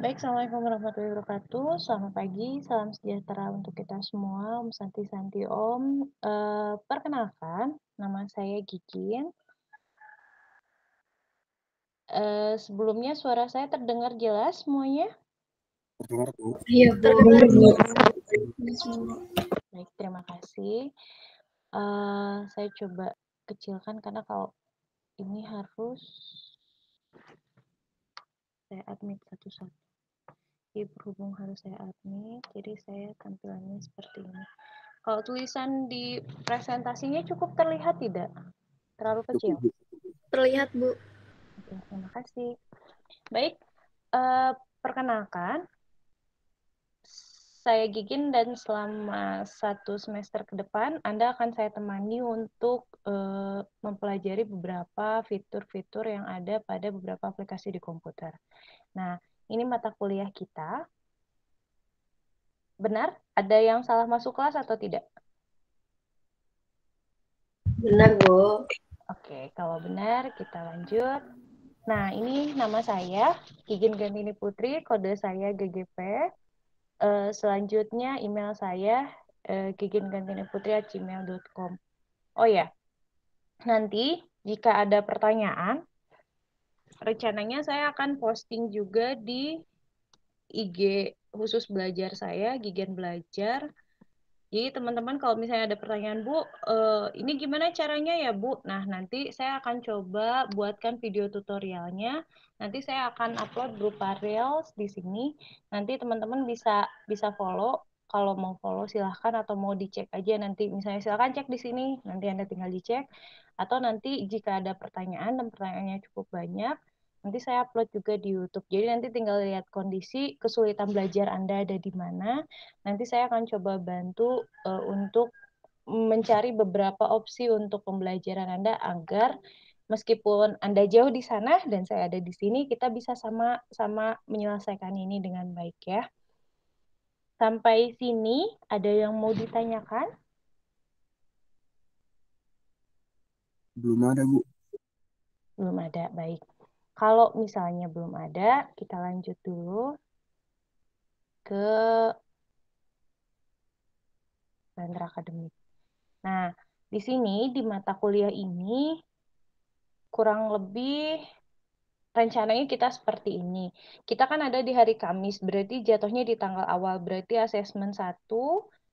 Baik, Assalamualaikum warahmatullahi wabarakatuh. Selamat pagi, salam sejahtera untuk kita semua. Om Santi Santi Om. Perkenalkan, nama saya Gigin. Sebelumnya suara saya terdengar jelas semuanya? Terdengar, Bu. Iya, Terdengar, Bu. Baik, terima kasih. Saya coba kecilkan karena kalau ini harus saya admit satu-satu. Berhubung harus saya admit, jadi saya tampilannya seperti ini. Kalau tulisan di presentasinya cukup terlihat tidak? Terlalu kecil? Terlihat, Bu. Oke, terima kasih. Baik, perkenalkan, saya Gigin dan selama 1 semester ke depan, Anda akan saya temani untuk mempelajari beberapa fitur-fitur yang ada pada beberapa aplikasi di komputer. Nah, ini mata kuliah kita. Benar? Ada yang salah masuk kelas atau tidak? Benar, Bu. Oke, kalau benar kita lanjut. Nah, ini nama saya, Gigin Gandini Putri, kode saya GGP. Selanjutnya email saya, giginggantiniputri@gmail.com. Oh ya, nanti jika ada pertanyaan, rencananya saya akan posting juga di IG khusus belajar saya, Gigen Belajar. Jadi teman-teman kalau misalnya ada pertanyaan, Bu, ini gimana caranya ya, Bu? Nah, nanti saya akan coba buatkan video tutorialnya. Nanti saya akan upload berupa Reels di sini. Nanti teman-teman bisa follow. Kalau mau follow silahkan atau mau dicek aja nanti. Misalnya silahkan cek di sini, nanti Anda tinggal dicek. Atau nanti jika ada pertanyaan dan pertanyaannya cukup banyak, nanti saya upload juga di YouTube. Jadi nanti tinggal lihat kondisi kesulitan belajar Anda ada di mana. Nanti saya akan coba bantu untuk mencari beberapa opsi untuk pembelajaran Anda agar meskipun Anda jauh di sana dan saya ada di sini, kita bisa sama-sama menyelesaikan ini dengan baik ya. Sampai sini ada yang mau ditanyakan? Belum ada, Bu. Belum ada, baik. Kalau misalnya belum ada, kita lanjut dulu ke kalender akademik. Nah, di sini di mata kuliah ini kurang lebih rencananya kita seperti ini. Kita kan ada di hari Kamis, berarti jatuhnya di tanggal awal. Berarti asesmen 1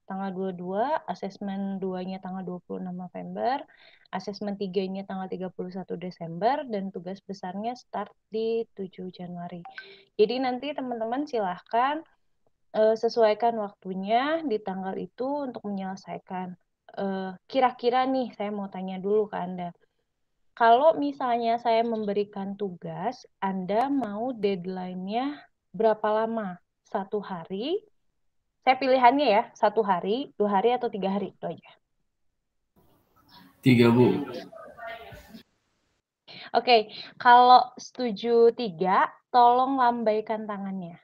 tanggal 22, asesmen 2-nya tanggal 26 November, asesmen 3-nya tanggal 31 Desember, dan tugas besarnya start di 7 Januari. Jadi nanti teman-teman silahkan sesuaikan waktunya di tanggal itu untuk menyelesaikan. Kira-kira nih, saya mau tanya dulu ke Anda. Kalau misalnya saya memberikan tugas, Anda mau deadline-nya berapa lama? 1 hari? Saya pilihannya ya, 1 hari, 2 hari, atau 3 hari, itu aja. 3, Bu. Oke, kalau setuju 3, tolong lambaikan tangannya.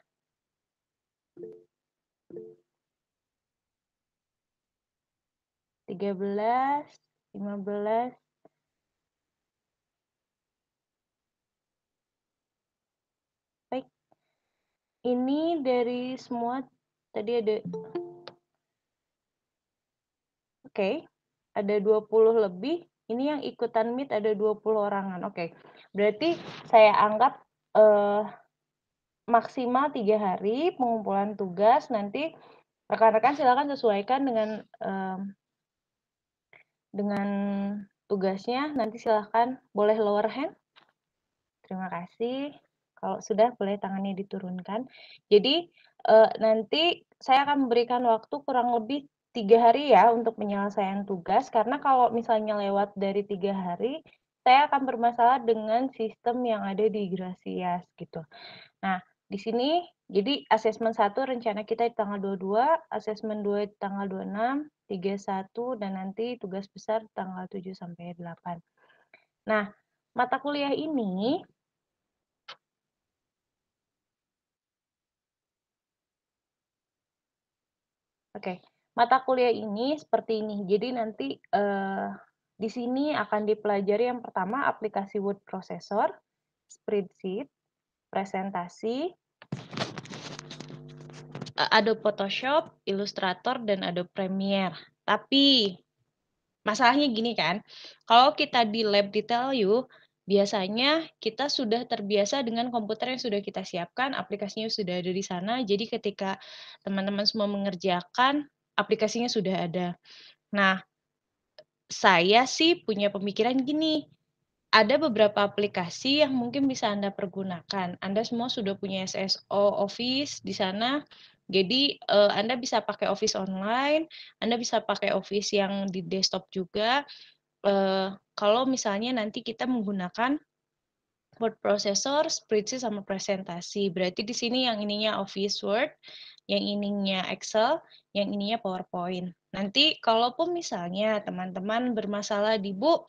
13, 15. Baik. Ini dari semua tadi ada. Oke. Ada 20 lebih. Ini yang ikutan meet ada 20 orangan. Oke. Berarti saya anggap maksimal 3 hari pengumpulan tugas. Nanti rekan-rekan silakan sesuaikan dengan tugasnya. Nanti silakan boleh lower hand. Terima kasih. Kalau sudah boleh tangannya diturunkan. Jadi nanti saya akan memberikan waktu kurang lebih 3 hari ya untuk penyelesaian tugas. Karena kalau misalnya lewat dari 3 hari, saya akan bermasalah dengan sistem yang ada di Grasias gitu. Nah, di sini jadi asesmen 1 rencana kita di tanggal 22, asesmen 2 di tanggal 26, 31, dan nanti tugas besar tanggal 7 sampai 8. Nah, mata kuliah ini mata kuliah ini seperti ini. Jadi nanti di sini akan dipelajari yang pertama aplikasi word processor, spreadsheet, presentasi, Adobe Photoshop, Illustrator, dan Adobe Premiere. Tapi masalahnya gini kan, kalau kita di lab detail you, biasanya kita sudah terbiasa dengan komputer yang sudah kita siapkan, aplikasinya sudah ada di sana. Jadi ketika teman-teman semua mengerjakan, aplikasinya sudah ada. Nah, saya sih punya pemikiran gini, ada beberapa aplikasi yang mungkin bisa Anda pergunakan. Anda semua sudah punya SSO Office di sana, jadi Anda bisa pakai Office online, Anda bisa pakai Office yang di desktop juga. Kalau misalnya nanti kita menggunakan word processor, spreadsheet, sama presentasi. Berarti di sini yang ininya Office Word, yang ininya Excel, yang ininya PowerPoint. Nanti kalaupun misalnya teman-teman bermasalah di Bu,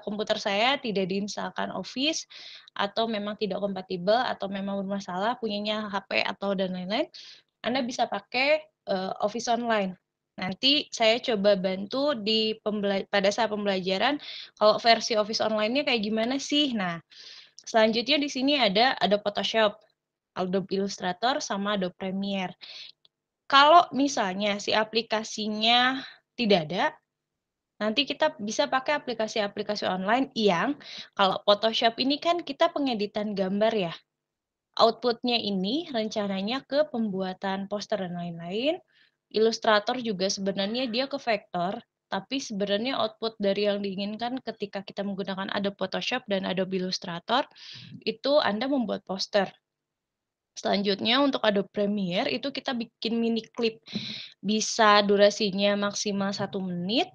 komputer saya tidak diinstalkan Office, atau memang tidak kompatibel, atau memang bermasalah, punyanya HP atau dan lain-lain, Anda bisa pakai Office Online. Nanti saya coba bantu pada saat pembelajaran, kalau versi Office Online-nya kayak gimana sih? Nah, selanjutnya di sini ada Adobe Photoshop, Adobe Illustrator, sama Adobe Premiere. Kalau misalnya si aplikasinya tidak ada, nanti kita bisa pakai aplikasi-aplikasi online yang kalau Photoshop ini kan kita pengeditan gambar ya. Output-nya ini rencananya ke pembuatan poster dan lain-lain. Illustrator juga sebenarnya dia ke vektor, tapi sebenarnya output dari yang diinginkan ketika kita menggunakan Adobe Photoshop dan Adobe Illustrator, itu Anda membuat poster. Selanjutnya untuk Adobe Premiere itu kita bikin mini clip. Bisa durasinya maksimal 1 menit,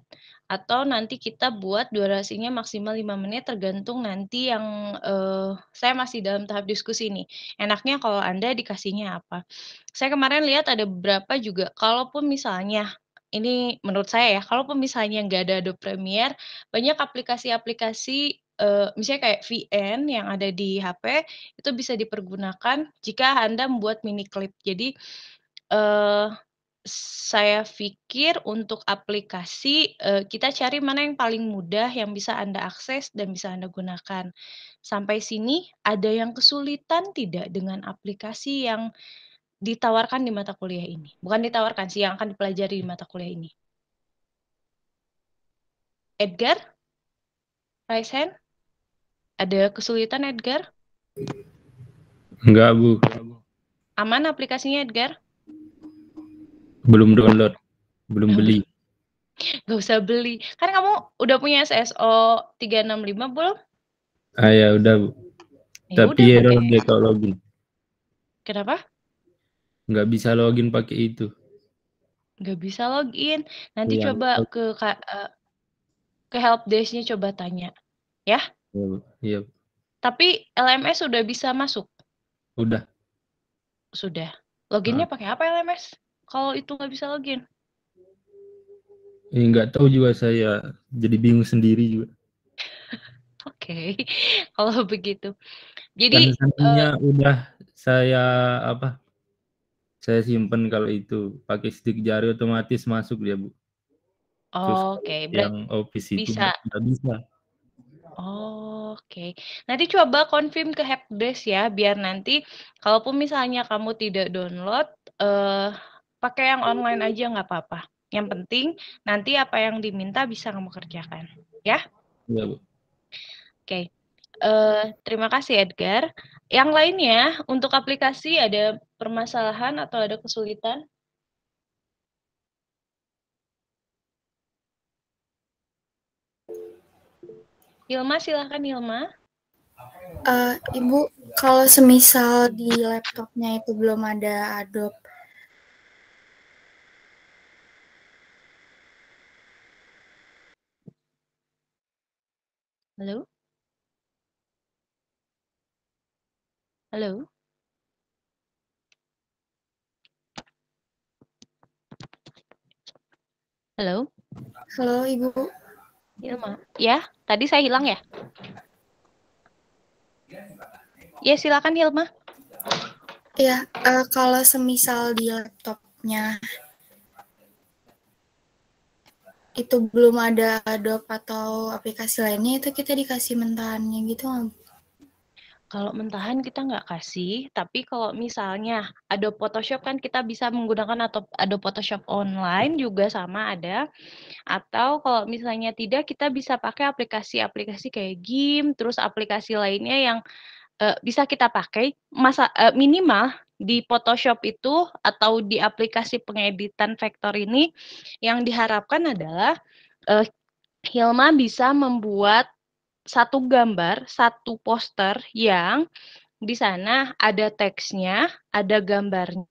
atau nanti kita buat durasinya maksimal 5 menit tergantung nanti yang saya masih dalam tahap diskusi nih. Enaknya kalau Anda dikasihnya apa. Saya kemarin lihat ada beberapa juga, kalaupun misalnya, ini menurut saya ya, kalaupun misalnya nggak ada Adobe Premiere, banyak aplikasi-aplikasi, misalnya kayak VN yang ada di HP, itu bisa dipergunakan jika Anda membuat mini clip. Jadi, eee saya pikir untuk aplikasi, kita cari mana yang paling mudah yang bisa Anda akses dan bisa Anda gunakan. Sampai sini ada yang kesulitan tidak dengan aplikasi yang ditawarkan di mata kuliah ini? Bukan ditawarkan sih, yang akan dipelajari di mata kuliah ini. Edgar? Raise hand? Ada kesulitan, Edgar? Enggak, Bu. Aman aplikasinya, Edgar? Belum download. Belum beli. Nggak usah beli. Kan kamu udah punya SSO 365 belum? Ah ya udah, Bu. Ya Tapi udah error pakai. dia kalau login. Kenapa? Nggak bisa login pakai itu. Nggak bisa login. Nanti Iya, coba ke helpdesk-nya coba tanya, ya. iya, Bu. Iya, Bu. Tapi LMS sudah bisa masuk? Udah. Sudah. Loginnya pakai apa LMS? Kalau itu nggak bisa login? Nggak tahu juga saya. Jadi bingung sendiri juga. Oke, kalau begitu. Kan Jadi, sananya udah saya apa? Saya simpen kalau itu pakai stick jari otomatis masuk dia, Bu. Terus oke, berarti yang Office itu bisa. nggak bisa. Oke, nanti coba confirm ke helpdesk ya, biar nanti kalaupun misalnya kamu tidak download, pakai yang online aja nggak apa-apa. Yang penting nanti apa yang diminta bisa kamu kerjakan, ya. Iya, Bu. Oke, terima kasih Edgar. Yang lainnya untuk aplikasi ada permasalahan atau ada kesulitan? Hilma, silahkan Hilma. Ibu, kalau semisal di laptopnya itu belum ada Adobe, Halo? Halo? Halo? halo Ibu. Hilma. Ya, tadi saya hilang ya? Ya, silakan Hilma. Ya, kalau semisal di laptopnya itu belum ada Adobe atau aplikasi lainnya, itu kita dikasih mentahannya gitu nggak, Bu? Kalau mentahan kita nggak kasih, tapi kalau misalnya Adobe Photoshop kan kita bisa menggunakan atau Adobe Photoshop online juga sama ada. Atau kalau misalnya tidak, kita bisa pakai aplikasi-aplikasi kayak GIMP, terus aplikasi lainnya yang bisa kita pakai. Minimal di Photoshop itu atau di aplikasi pengeditan vektor ini yang diharapkan adalah Hilma bisa membuat satu gambar, satu poster yang di sana ada teksnya, ada gambarnya,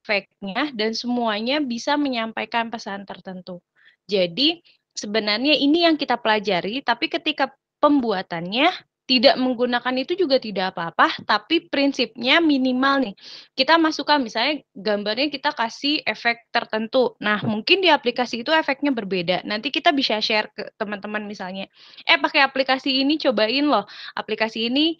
efeknya, dan semuanya bisa menyampaikan pesan tertentu. Jadi, sebenarnya ini yang kita pelajari, tapi ketika pembuatannya tidak menggunakan itu juga tidak apa-apa, tapi prinsipnya minimal nih. Kita masukkan misalnya gambarnya kita kasih efek tertentu. Nah, mungkin di aplikasi itu efeknya berbeda. Nanti kita bisa share ke teman-teman misalnya, pakai aplikasi ini cobain loh. Aplikasi ini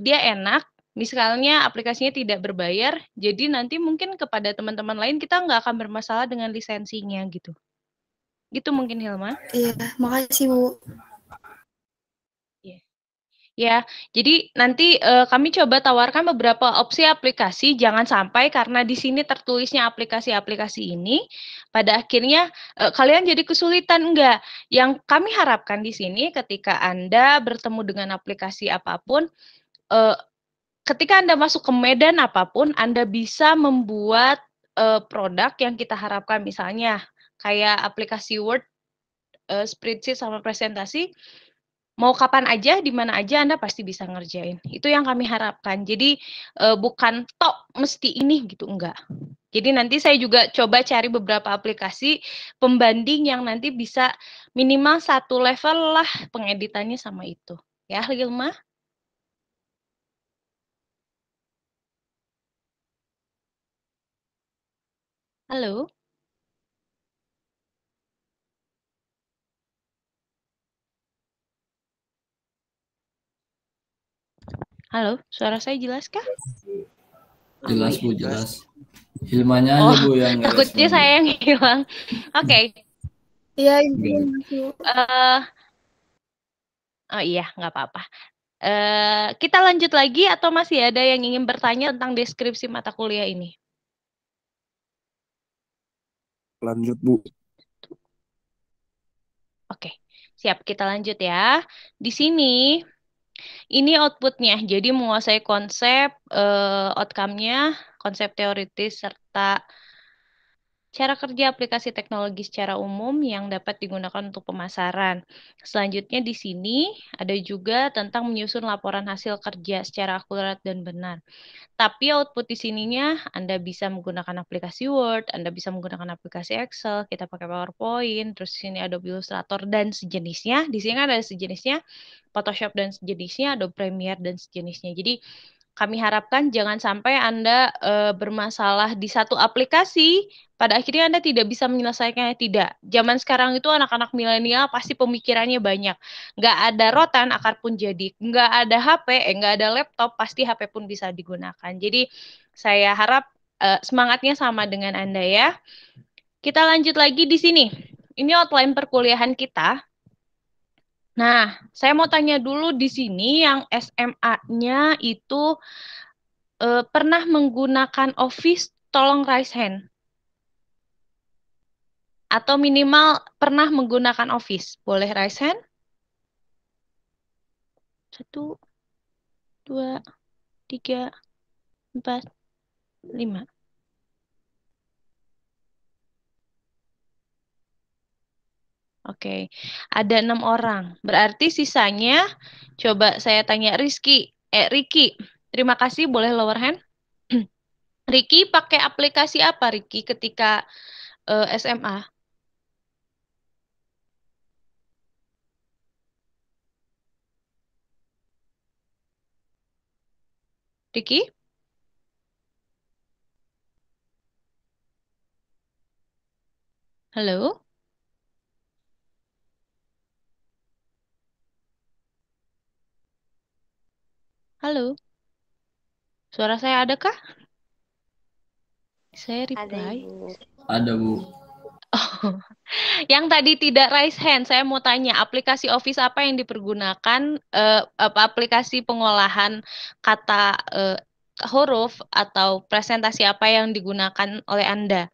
dia enak, misalnya aplikasinya tidak berbayar, jadi nanti mungkin kepada teman-teman lain kita nggak akan bermasalah dengan lisensinya gitu. Gitu mungkin Hilma. Iya, makasih Bu. Ya, jadi nanti kami coba tawarkan beberapa opsi aplikasi, jangan sampai karena di sini tertulisnya aplikasi-aplikasi ini, pada akhirnya kalian jadi kesulitan, enggak. Yang kami harapkan di sini ketika Anda bertemu dengan aplikasi apapun, ketika Anda masuk ke medan apapun, Anda bisa membuat produk yang kita harapkan, misalnya kayak aplikasi Word, spreadsheet, sama presentasi, mau kapan aja, di mana aja Anda pasti bisa ngerjain. Itu yang kami harapkan. Jadi bukan tok mesti ini gitu, enggak. Jadi nanti saya juga coba cari beberapa aplikasi pembanding yang nanti bisa minimal satu level lah pengeditannya sama itu. Ya, Hilma? Halo? Halo, suara saya jelas kah? Jelas Bu, jelas. Hilmanya aja Bu yang takutnya ngerespon, Bu. saya yang hilang. Oke. Iya, Ibu. Oh iya, nggak apa-apa. Kita lanjut lagi atau masih ada yang ingin bertanya tentang deskripsi mata kuliah ini? Lanjut, Bu. Oke, siap. Kita lanjut ya. Di sini, ini outputnya. Jadi menguasai konsep, outcome-nya, konsep teoritis, serta cara kerja aplikasi teknologi secara umum yang dapat digunakan untuk pemasaran. Selanjutnya di sini ada juga tentang menyusun laporan hasil kerja secara akurat dan benar. Tapi output di sininya Anda bisa menggunakan aplikasi Word, Anda bisa menggunakan aplikasi Excel, kita pakai PowerPoint, terus di sini Adobe Illustrator dan sejenisnya. Di sini kan ada sejenisnya, Photoshop dan sejenisnya, Adobe Premiere dan sejenisnya. Jadi kami harapkan jangan sampai Anda bermasalah di satu aplikasi, pada akhirnya Anda tidak bisa menyelesaikannya. Tidak. Zaman sekarang itu anak-anak milenial pasti pemikirannya banyak. Nggak ada rotan, akar pun jadi. Nggak ada HP, nggak ada laptop, pasti HP pun bisa digunakan. Jadi saya harap semangatnya sama dengan Anda ya. Kita lanjut lagi di sini. Ini outline perkuliahan kita. Nah, saya mau tanya dulu di sini yang SMA-nya itu pernah menggunakan Office, tolong raise hand. Atau minimal pernah menggunakan Office. Boleh raise hand? 1, 2, 3, 4, 5. Oke, ada 6 orang. Berarti sisanya, coba saya tanya Ricky. Terima kasih, boleh lower hand? Ricky pakai aplikasi apa, Ricky, ketika SMA? Ricky? Halo? Halo? Suara saya adakah? Saya reply. Ada, Ibu. Ada Bu. Yang tadi tidak raise hand, saya mau tanya, aplikasi Office apa yang dipergunakan, aplikasi pengolahan kata huruf atau presentasi apa yang digunakan oleh Anda?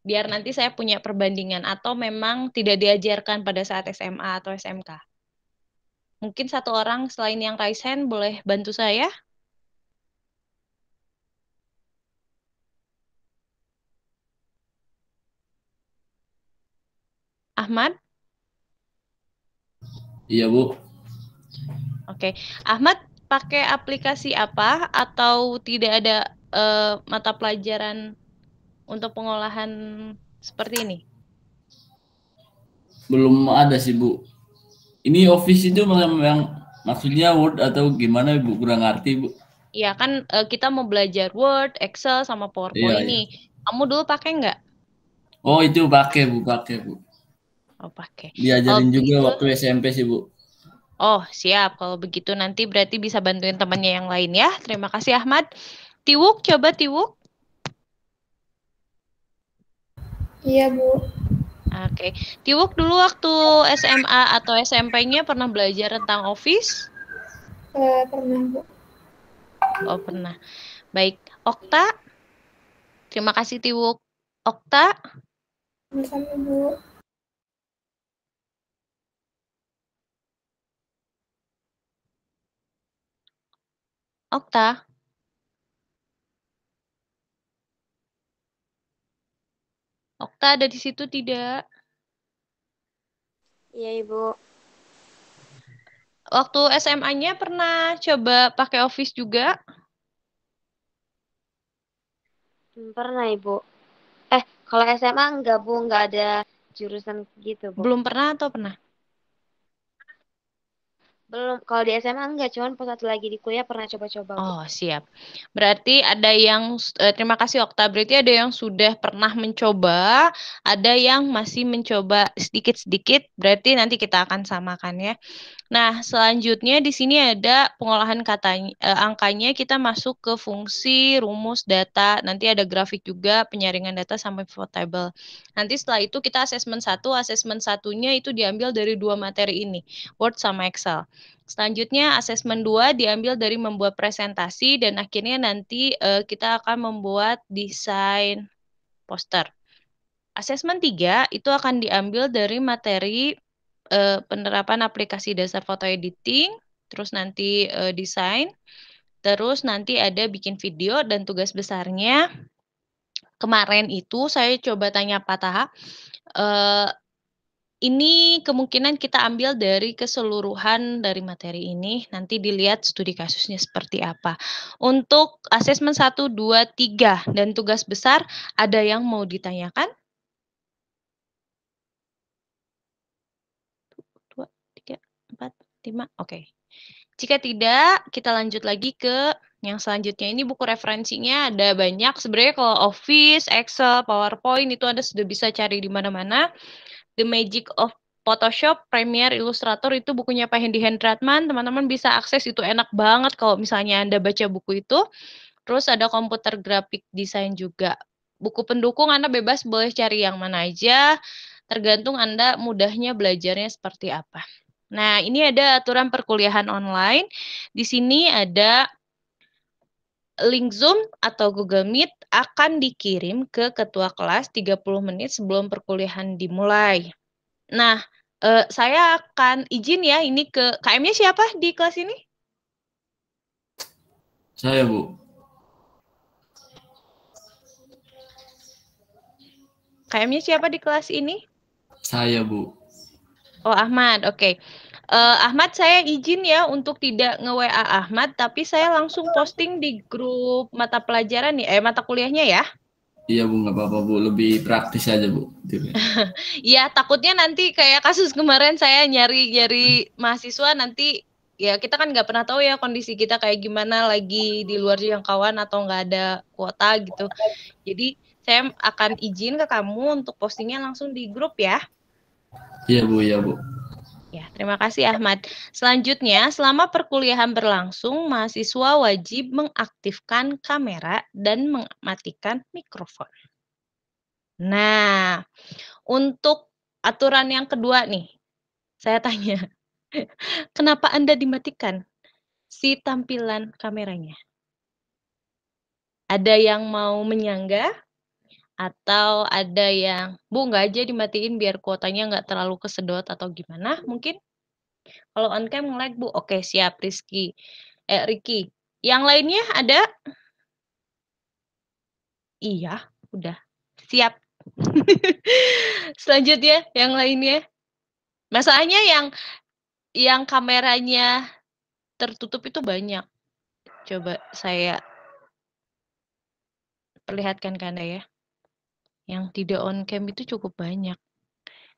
Biar nanti saya punya perbandingan, atau memang tidak diajarkan pada saat SMA atau SMK? Mungkin satu orang selain yang raise hand boleh bantu saya? Ahmad? Iya, Bu. Oke, Ahmad pakai aplikasi apa atau tidak ada mata pelajaran untuk pengolahan seperti ini? Belum ada sih, Bu. Ini Office itu yang maksudnya Word atau gimana, Bu? Kurang ngerti, Bu. Iya kan kita mau belajar Word, Excel, sama PowerPoint Iya, iya. nih. Kamu dulu pakai nggak? Oh, itu pakai, Bu. Oh, pakai. Diajarin juga Begitu, waktu SMP sih, Bu. oh siap. Kalau begitu nanti berarti bisa bantuin temannya yang lain ya. Terima kasih Ahmad. Tiwuk, coba Tiwuk. Iya, Bu. Oke. Tiwuk dulu waktu SMA atau SMP-nya pernah belajar tentang Office? Pernah, Bu. Oh, pernah. Baik. Okta? Terima kasih Tiwuk. Okta? Sama-sama, Bu. Okta? Okta ada di situ tidak? Iya, Ibu. Waktu SMA-nya pernah coba pakai Office juga? Pernah, Ibu. Kalau SMA enggak, Bu. Enggak ada jurusan gitu, Bu. Belum pernah atau pernah? Belum. Kalau di SMA enggak. Cuman pas satu lagi di kuliah pernah coba-coba, Bu. Oh, siap. Berarti ada yang, terima kasih Okta, berarti ada yang sudah pernah mencoba, ada yang masih mencoba sedikit-sedikit, berarti nanti kita akan samakan ya. Nah, selanjutnya di sini ada pengolahan katanya, angkanya kita masuk ke fungsi, rumus, data, nanti ada grafik juga, penyaringan data sampai pivot table. Nanti setelah itu kita asesmen satunya itu diambil dari dua materi ini, Word sama Excel. Selanjutnya asesmen 2 diambil dari membuat presentasi dan akhirnya nanti kita akan membuat desain poster. Asesmen 3 itu akan diambil dari materi penerapan aplikasi dasar foto editing, terus nanti desain, terus nanti ada bikin video dan tugas besarnya. Kemarin itu saya coba tanya Pak Taha, ini kemungkinan kita ambil dari keseluruhan dari materi ini, nanti dilihat studi kasusnya seperti apa. Untuk asesmen 1, 2, 3, dan tugas besar, ada yang mau ditanyakan? 2, 3, 4, 5, oke. Jika tidak, kita lanjut lagi ke yang selanjutnya. Ini buku referensinya ada banyak. Sebenarnya kalau Office, Excel, PowerPoint itu Anda sudah bisa cari di mana-mana. The Magic of Photoshop, Premiere, Illustrator itu bukunya Pak Hendy Hendratman. Teman-teman bisa akses, itu enak banget kalau misalnya Anda baca buku itu. Terus ada komputer grafik desain juga. Buku pendukung Anda bebas boleh cari yang mana aja, tergantung Anda mudahnya belajarnya seperti apa. Nah, ini ada aturan perkuliahan online. Di sini ada link Zoom atau Google Meet akan dikirim ke ketua kelas 30 menit sebelum perkuliahan dimulai. Nah, saya akan izin ya ini ke KM-nya siapa di kelas ini? Saya, Bu. KM-nya siapa di kelas ini? Saya, Bu. Oh, Ahmad. Oke. Ahmad, saya izin ya untuk tidak nge-WA Ahmad, tapi saya langsung posting di grup mata pelajaran nih, mata kuliahnya ya. Iya, Bu, nggak apa-apa, Bu. Lebih praktis aja, Bu. Iya, takutnya nanti kayak kasus kemarin saya nyari mahasiswa, nanti ya kita kan nggak pernah tahu ya kondisi kita kayak gimana, lagi di luar jangkauan atau nggak ada kuota gitu. Jadi saya akan izin ke kamu untuk postingnya langsung di grup ya. Iya, Bu, iya, Bu. Ya, terima kasih Ahmad. Selanjutnya, selama perkuliahan berlangsung, mahasiswa wajib mengaktifkan kamera dan mematikan mikrofon. Nah, untuk aturan yang kedua nih, saya tanya, kenapa Anda dimatikan si tampilan kameranya? Ada yang mau menyanggah? Atau ada yang, Bu, nggak aja dimatiin biar kuotanya nggak terlalu kesedot atau gimana mungkin? Kalau on cam nge-lag, Bu. Oke, siap Ricky. Yang lainnya ada? Iya, udah. Siap. Selanjutnya yang lainnya. Masalahnya yang kameranya tertutup itu banyak. Coba saya perlihatkan ke Anda ya. Yang tidak on cam itu cukup banyak.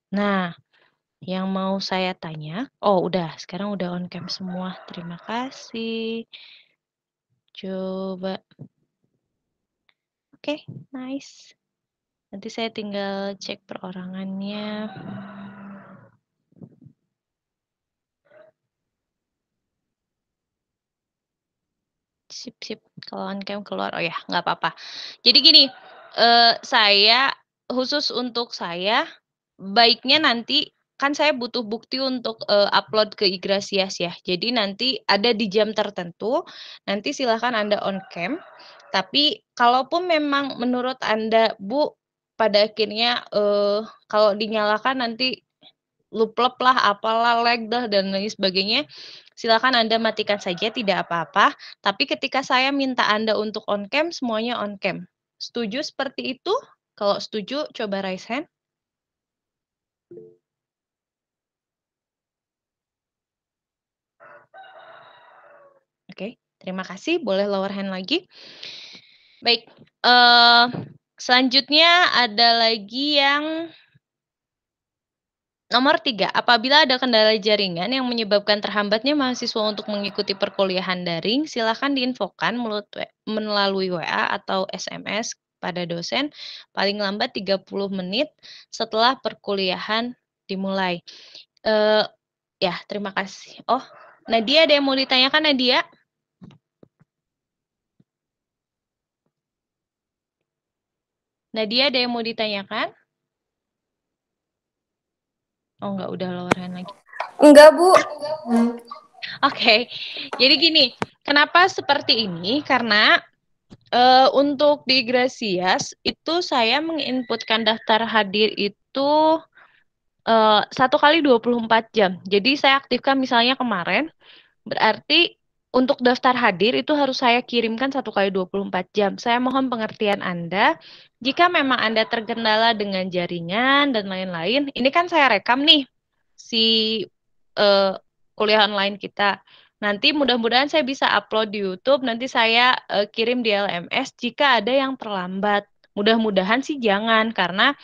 Nah, yang mau saya tanya, oh udah, sekarang udah on cam semua. Terima kasih. Coba. Oke, nice. Nanti saya tinggal cek perorangannya. Sip. Kalau on cam keluar, oh ya, nggak apa-apa. Jadi gini, saya khusus untuk saya, baiknya nanti kan saya butuh bukti untuk upload ke Igrasias ya. Jadi nanti ada di jam tertentu, nanti silahkan Anda on cam. Tapi kalaupun memang menurut Anda, Bu, pada akhirnya kalau dinyalakan nanti luplep lah, apalah, lag dah, dan lain sebagainya, silakan Anda matikan saja, tidak apa-apa. Tapi ketika saya minta Anda untuk on cam, semuanya on cam. Setuju seperti itu? Kalau setuju, coba raise hand. Oke, terima kasih. Boleh lower hand lagi. Baik, selanjutnya ada lagi yang nomor 3, apabila ada kendala jaringan yang menyebabkan terhambatnya mahasiswa untuk mengikuti perkuliahan daring, silakan diinfokan melalui WA atau SMS pada dosen paling lambat 30 menit setelah perkuliahan dimulai. Ya, terima kasih. Oh, Nadia, ada yang mau ditanyakan, Nadia? Nadia, ada yang mau ditanyakan? Oh, enggak, udah lower hand lagi. Enggak, Bu. Oke, jadi gini, kenapa seperti ini? Karena untuk di Igrasias itu saya menginputkan daftar hadir itu 1 kali 24 jam. Jadi saya aktifkan misalnya kemarin, berarti untuk daftar hadir itu harus saya kirimkan 1 kali 24 jam. Saya mohon pengertian Anda, jika memang Anda terkendala dengan jaringan dan lain-lain, ini kan saya rekam nih, si kuliah online kita. Nanti mudah-mudahan saya bisa upload di YouTube, nanti saya kirim di LMS jika ada yang terlambat. Mudah-mudahan sih jangan, karena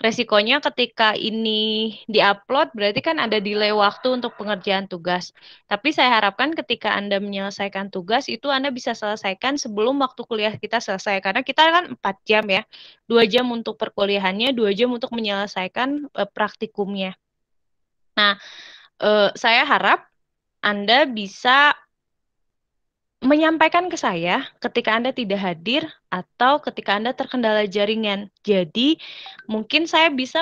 resikonya ketika ini diupload berarti kan ada delay waktu untuk pengerjaan tugas. Tapi saya harapkan ketika Anda menyelesaikan tugas itu Anda bisa selesaikan sebelum waktu kuliah kita selesai. Karena kita kan 4 jam ya. 2 jam untuk perkuliahannya, 2 jam untuk menyelesaikan praktikumnya. Nah, saya harap Anda bisa menyampaikan ke saya ketika Anda tidak hadir atau ketika Anda terkendala jaringan. Jadi, mungkin saya bisa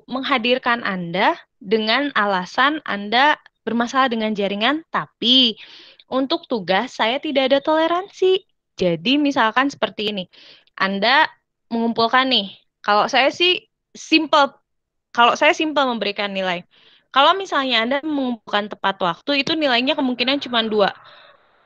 menghadirkan Anda dengan alasan Anda bermasalah dengan jaringan, tapi untuk tugas saya tidak ada toleransi. Jadi, misalkan seperti ini. Anda mengumpulkan nih, kalau saya simple memberikan nilai. Kalau misalnya Anda mengumpulkan tepat waktu, itu nilainya kemungkinan cuma 2.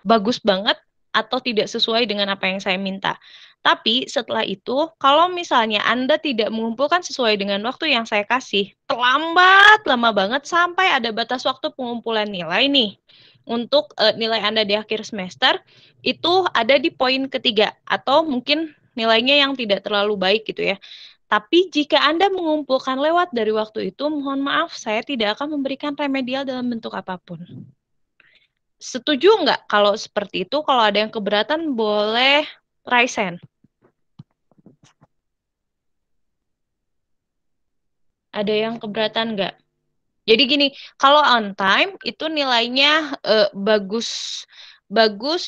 Bagus banget atau tidak sesuai dengan apa yang saya minta. Tapi setelah itu, kalau misalnya Anda tidak mengumpulkan sesuai dengan waktu yang saya kasih, terlambat, lama banget, sampai ada batas waktu pengumpulan nilai nih. Untuk nilai Anda di akhir semester, itu ada di poin ketiga, atau mungkin nilainya yang tidak terlalu baik gitu ya. Tapi jika Anda mengumpulkan lewat dari waktu itu, mohon maaf, saya tidak akan memberikan remedial dalam bentuk apapun. Setuju nggak kalau seperti itu? Kalau ada yang keberatan, boleh raise hand. Ada yang keberatan nggak? Jadi gini, kalau on time, itu nilainya bagus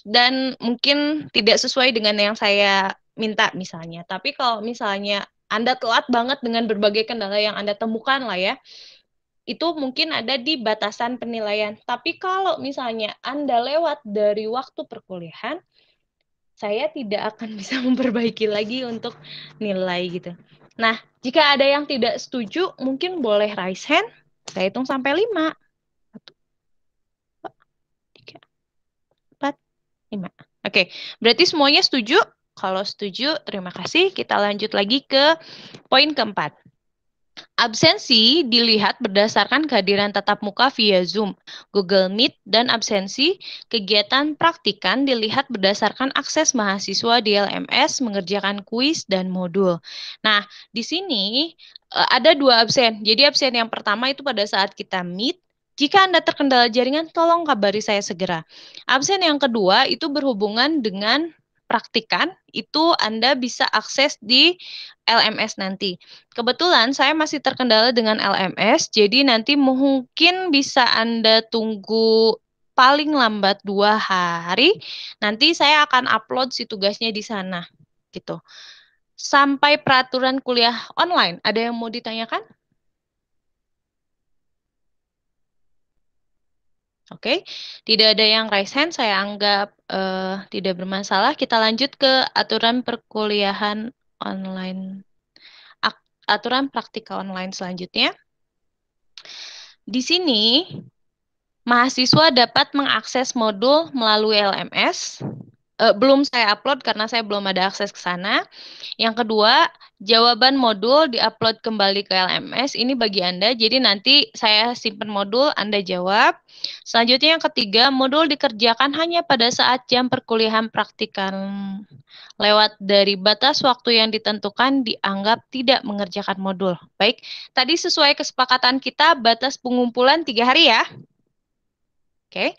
dan mungkin tidak sesuai dengan yang saya minta misalnya. Tapi kalau misalnya Anda telat banget dengan berbagai kendala yang Anda temukan lah ya, itu mungkin ada di batasan penilaian. Tapi kalau misalnya Anda lewat dari waktu perkuliahan, saya tidak akan bisa memperbaiki lagi untuk nilai gitu. Nah, jika ada yang tidak setuju, mungkin boleh raise hand. Saya hitung sampai 5. 1, 2, 3, 4, 5. Oke, berarti semuanya setuju? Kalau setuju, terima kasih. Kita lanjut lagi ke poin keempat. Absensi dilihat berdasarkan kehadiran tatap muka via Zoom, Google Meet, dan absensi kegiatan praktikan dilihat berdasarkan akses mahasiswa di LMS mengerjakan kuis dan modul. Nah, di sini ada 2 absen. Jadi absen yang pertama itu pada saat kita meet. Jika Anda terkendala jaringan, tolong kabari saya segera. Absen yang kedua itu berhubungan dengan praktikan, itu Anda bisa akses di LMS nanti. Kebetulan saya masih terkendala dengan LMS, jadi nanti mungkin bisa Anda tunggu paling lambat 2 hari, nanti saya akan upload si tugasnya di sana, gitu. Sampai peraturan kuliah online, ada yang mau ditanyakan? Oke, tidak ada yang raise hand, saya anggap tidak bermasalah. Kita lanjut ke aturan perkuliahan online. Aturan praktika online selanjutnya. Di sini, mahasiswa dapat mengakses modul melalui LMS. Belum saya upload karena saya belum ada akses ke sana. Yang kedua, jawaban modul diupload kembali ke LMS. Ini bagi Anda, jadi nanti saya simpan modul, Anda jawab. Selanjutnya yang ketiga, modul dikerjakan hanya pada saat jam perkuliahan praktikan. Lewat dari batas waktu yang ditentukan dianggap tidak mengerjakan modul. Baik, tadi sesuai kesepakatan kita, batas pengumpulan 3 hari ya. Oke,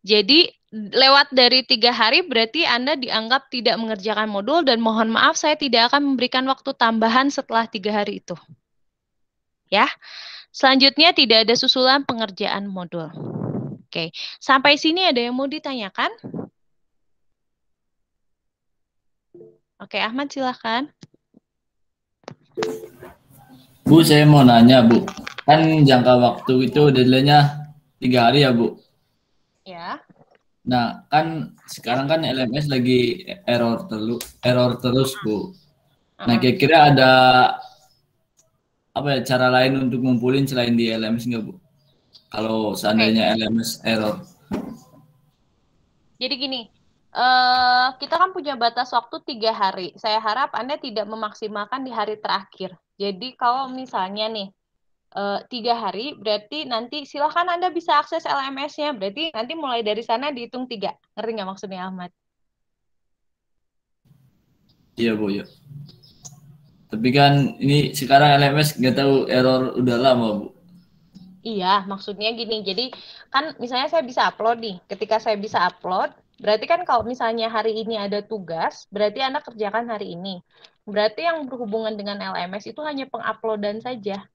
jadi lewat dari 3 hari berarti Anda dianggap tidak mengerjakan modul dan mohon maaf saya tidak akan memberikan waktu tambahan setelah 3 hari itu. Ya, selanjutnya tidak ada susulan pengerjaan modul. Oke, sampai sini ada yang mau ditanyakan? Oke, Ahmad silahkan. Bu, saya mau nanya, Bu. Kan jangka waktu itu deadline-nya 3 hari ya, Bu? Ya. Nah, kan sekarang kan LMS lagi error terus, Bu. Nah, kira-kira ada apa ya cara lain untuk ngumpulin selain di LMS nggak, Bu? Kalau seandainya LMS error. Jadi gini, kita kan punya batas waktu 3 hari. Saya harap Anda tidak memaksimalkan di hari terakhir. Jadi kalau misalnya nih, 3 hari, berarti nanti silahkan Anda bisa akses LMS-nya. Berarti nanti mulai dari sana dihitung 3. Ngerti nggak maksudnya, Ahmad? Iya, Bu, ya. Tapi kan ini sekarang LMS nggak tahu error udah lama, Bu. Iya, maksudnya gini. Jadi kan misalnya saya bisa upload nih. Ketika saya bisa upload, berarti kan kalau misalnya hari ini ada tugas, berarti Anda kerjakan hari ini. Berarti yang berhubungan dengan LMS itu hanya penguploadan saja.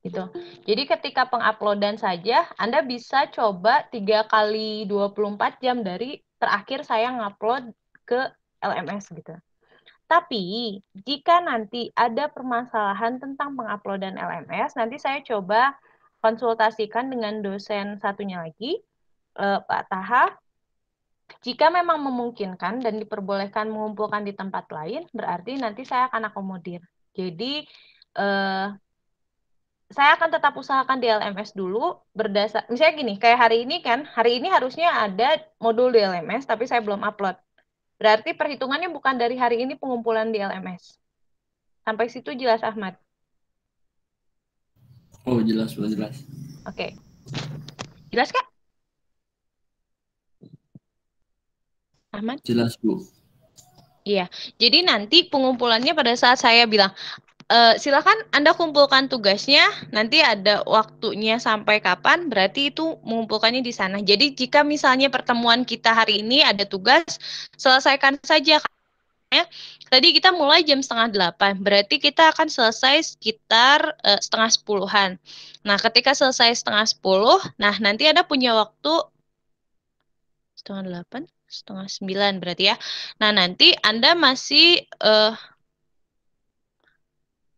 Gitu. Jadi ketika penguploadan saja, Anda bisa coba 3 kali 24 jam dari terakhir saya ngupload ke LMS gitu. Tapi jika nanti ada permasalahan tentang penguploadan LMS, nanti saya coba konsultasikan dengan dosen satunya lagi, Pak Taha. Jika memang memungkinkan dan diperbolehkan mengumpulkan di tempat lain, berarti nanti saya akan akomodir. Jadi saya akan tetap usahakan di LMS dulu berdasar misalnya gini, kayak hari ini harusnya ada modul di LMS tapi saya belum upload. Berarti perhitungannya bukan dari hari ini pengumpulan di LMS. Sampai situ jelas, Ahmad? Oh, jelas, Bu, jelas. Oke. Jelas, Kak? Ahmad? Jelas, Bu. Iya. Jadi nanti pengumpulannya pada saat saya bilang silakan Anda kumpulkan tugasnya, nanti ada waktunya sampai kapan, berarti itu mengumpulkannya di sana. Jadi jika misalnya pertemuan kita hari ini ada tugas, selesaikan saja. Tadi kita mulai jam 7:30, berarti kita akan selesai sekitar 9:30-an. Nah, ketika selesai 9:30, nah nanti Anda punya waktu 7:30, 8:30, 8:30 berarti ya. Nah, nanti Anda masih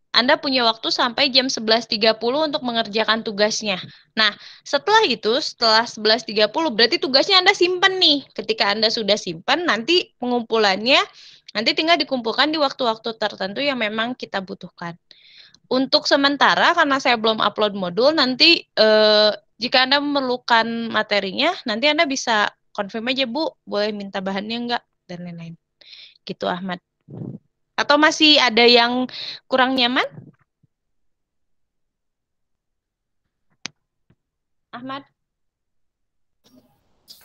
Anda punya waktu sampai jam 11.30 untuk mengerjakan tugasnya. Nah, setelah 11.30 berarti tugasnya Anda simpan nih. Ketika Anda sudah simpan, nanti pengumpulannya nanti tinggal dikumpulkan di waktu-waktu tertentu yang memang kita butuhkan. Untuk sementara, karena saya belum upload modul, nanti jika Anda memerlukan materinya, nanti Anda bisa confirm aja, Bu, boleh minta bahannya enggak, dan lain-lain. Gitu, Ahmad. Atau masih ada yang kurang nyaman? Ahmad?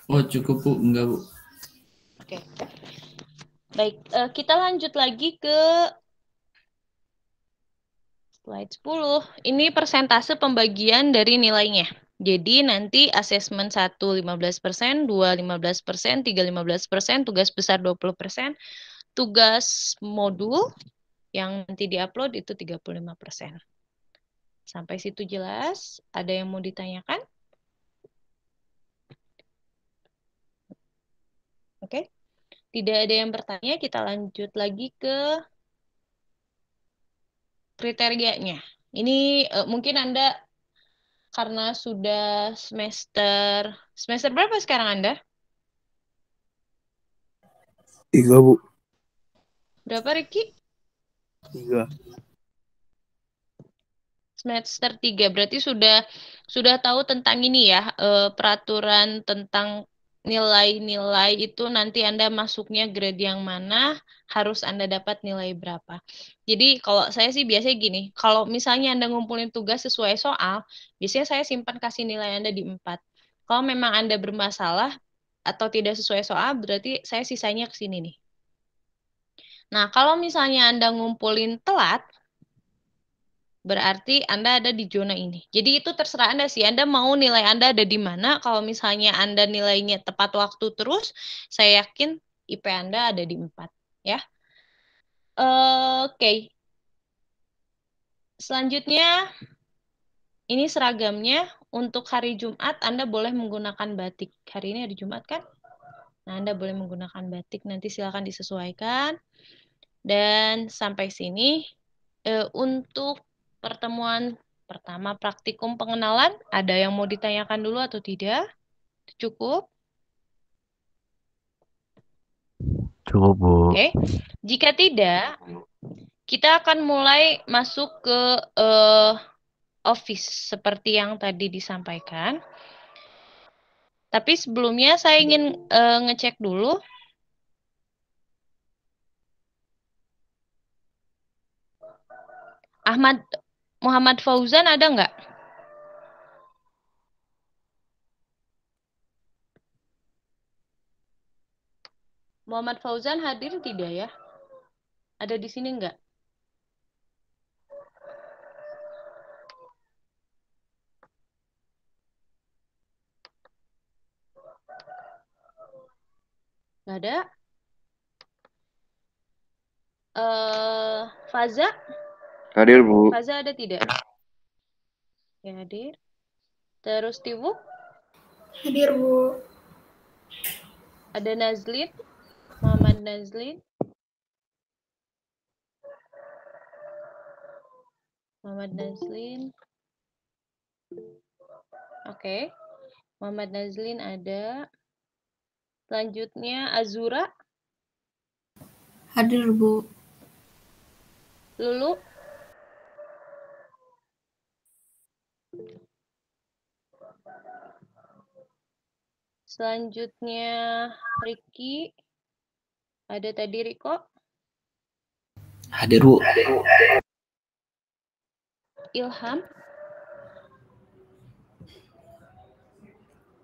Oh, cukup, Bu. Enggak, Bu. Oke. Baik, kita lanjut lagi ke slide 10. Ini persentase pembagian dari nilainya. Jadi nanti asesmen 1 15%, 2 15%, 3 15%, tugas besar 20%, tugas modul yang nanti diupload itu 35%. Sampai situ jelas? Ada yang mau ditanyakan? Oke. Tidak ada yang bertanya, kita lanjut lagi ke kriterianya. Ini mungkin Anda karena sudah semester berapa sekarang Anda? 3, Bu. Berapa, Riki? 3. Semester 3. Berarti sudah tahu tentang ini ya, peraturan tentang nilai-nilai itu nanti Anda masuknya grade yang mana, harus Anda dapat nilai berapa. Jadi kalau saya sih biasanya gini, kalau misalnya Anda ngumpulin tugas sesuai soal, biasanya saya simpan kasih nilai Anda di 4. Kalau memang Anda bermasalah atau tidak sesuai soal, berarti saya sisanya ke sini nih. Nah, kalau misalnya Anda ngumpulin telat, berarti Anda ada di zona ini. Jadi itu terserah Anda sih. Anda mau nilai Anda ada di mana. Kalau misalnya Anda nilainya tepat waktu terus, saya yakin IP Anda ada di 4. Ya. Oke. Selanjutnya, ini seragamnya. Untuk hari Jumat, Anda boleh menggunakan batik. Hari ini hari Jumat kan? Nah, Anda boleh menggunakan batik. Nanti silakan disesuaikan. Dan sampai sini, untuk pertemuan pertama praktikum pengenalan, ada yang mau ditanyakan dulu atau tidak? Cukup? Cukup, Bu. Oke. Jika tidak, kita akan mulai masuk ke office seperti yang tadi disampaikan. Tapi sebelumnya saya ingin ngecek dulu. Muhammad Fauzan ada nggak? Muhammad Fauzan hadir tidak ya? Ada di sini nggak? Nggak ada? Faza? Hadir, Bu. Faza ada tidak? Ya, hadir. Terus Tiwu? Hadir, Bu. Ada Nazlin? Muhammad Nazlin? Muhammad Nazlin. Oke. Muhammad Nazlin ada. Selanjutnya Azura. Hadir, Bu. Lulu. Selanjutnya Riki. Ada tadi Riko. Hadir, Bu. Ilham.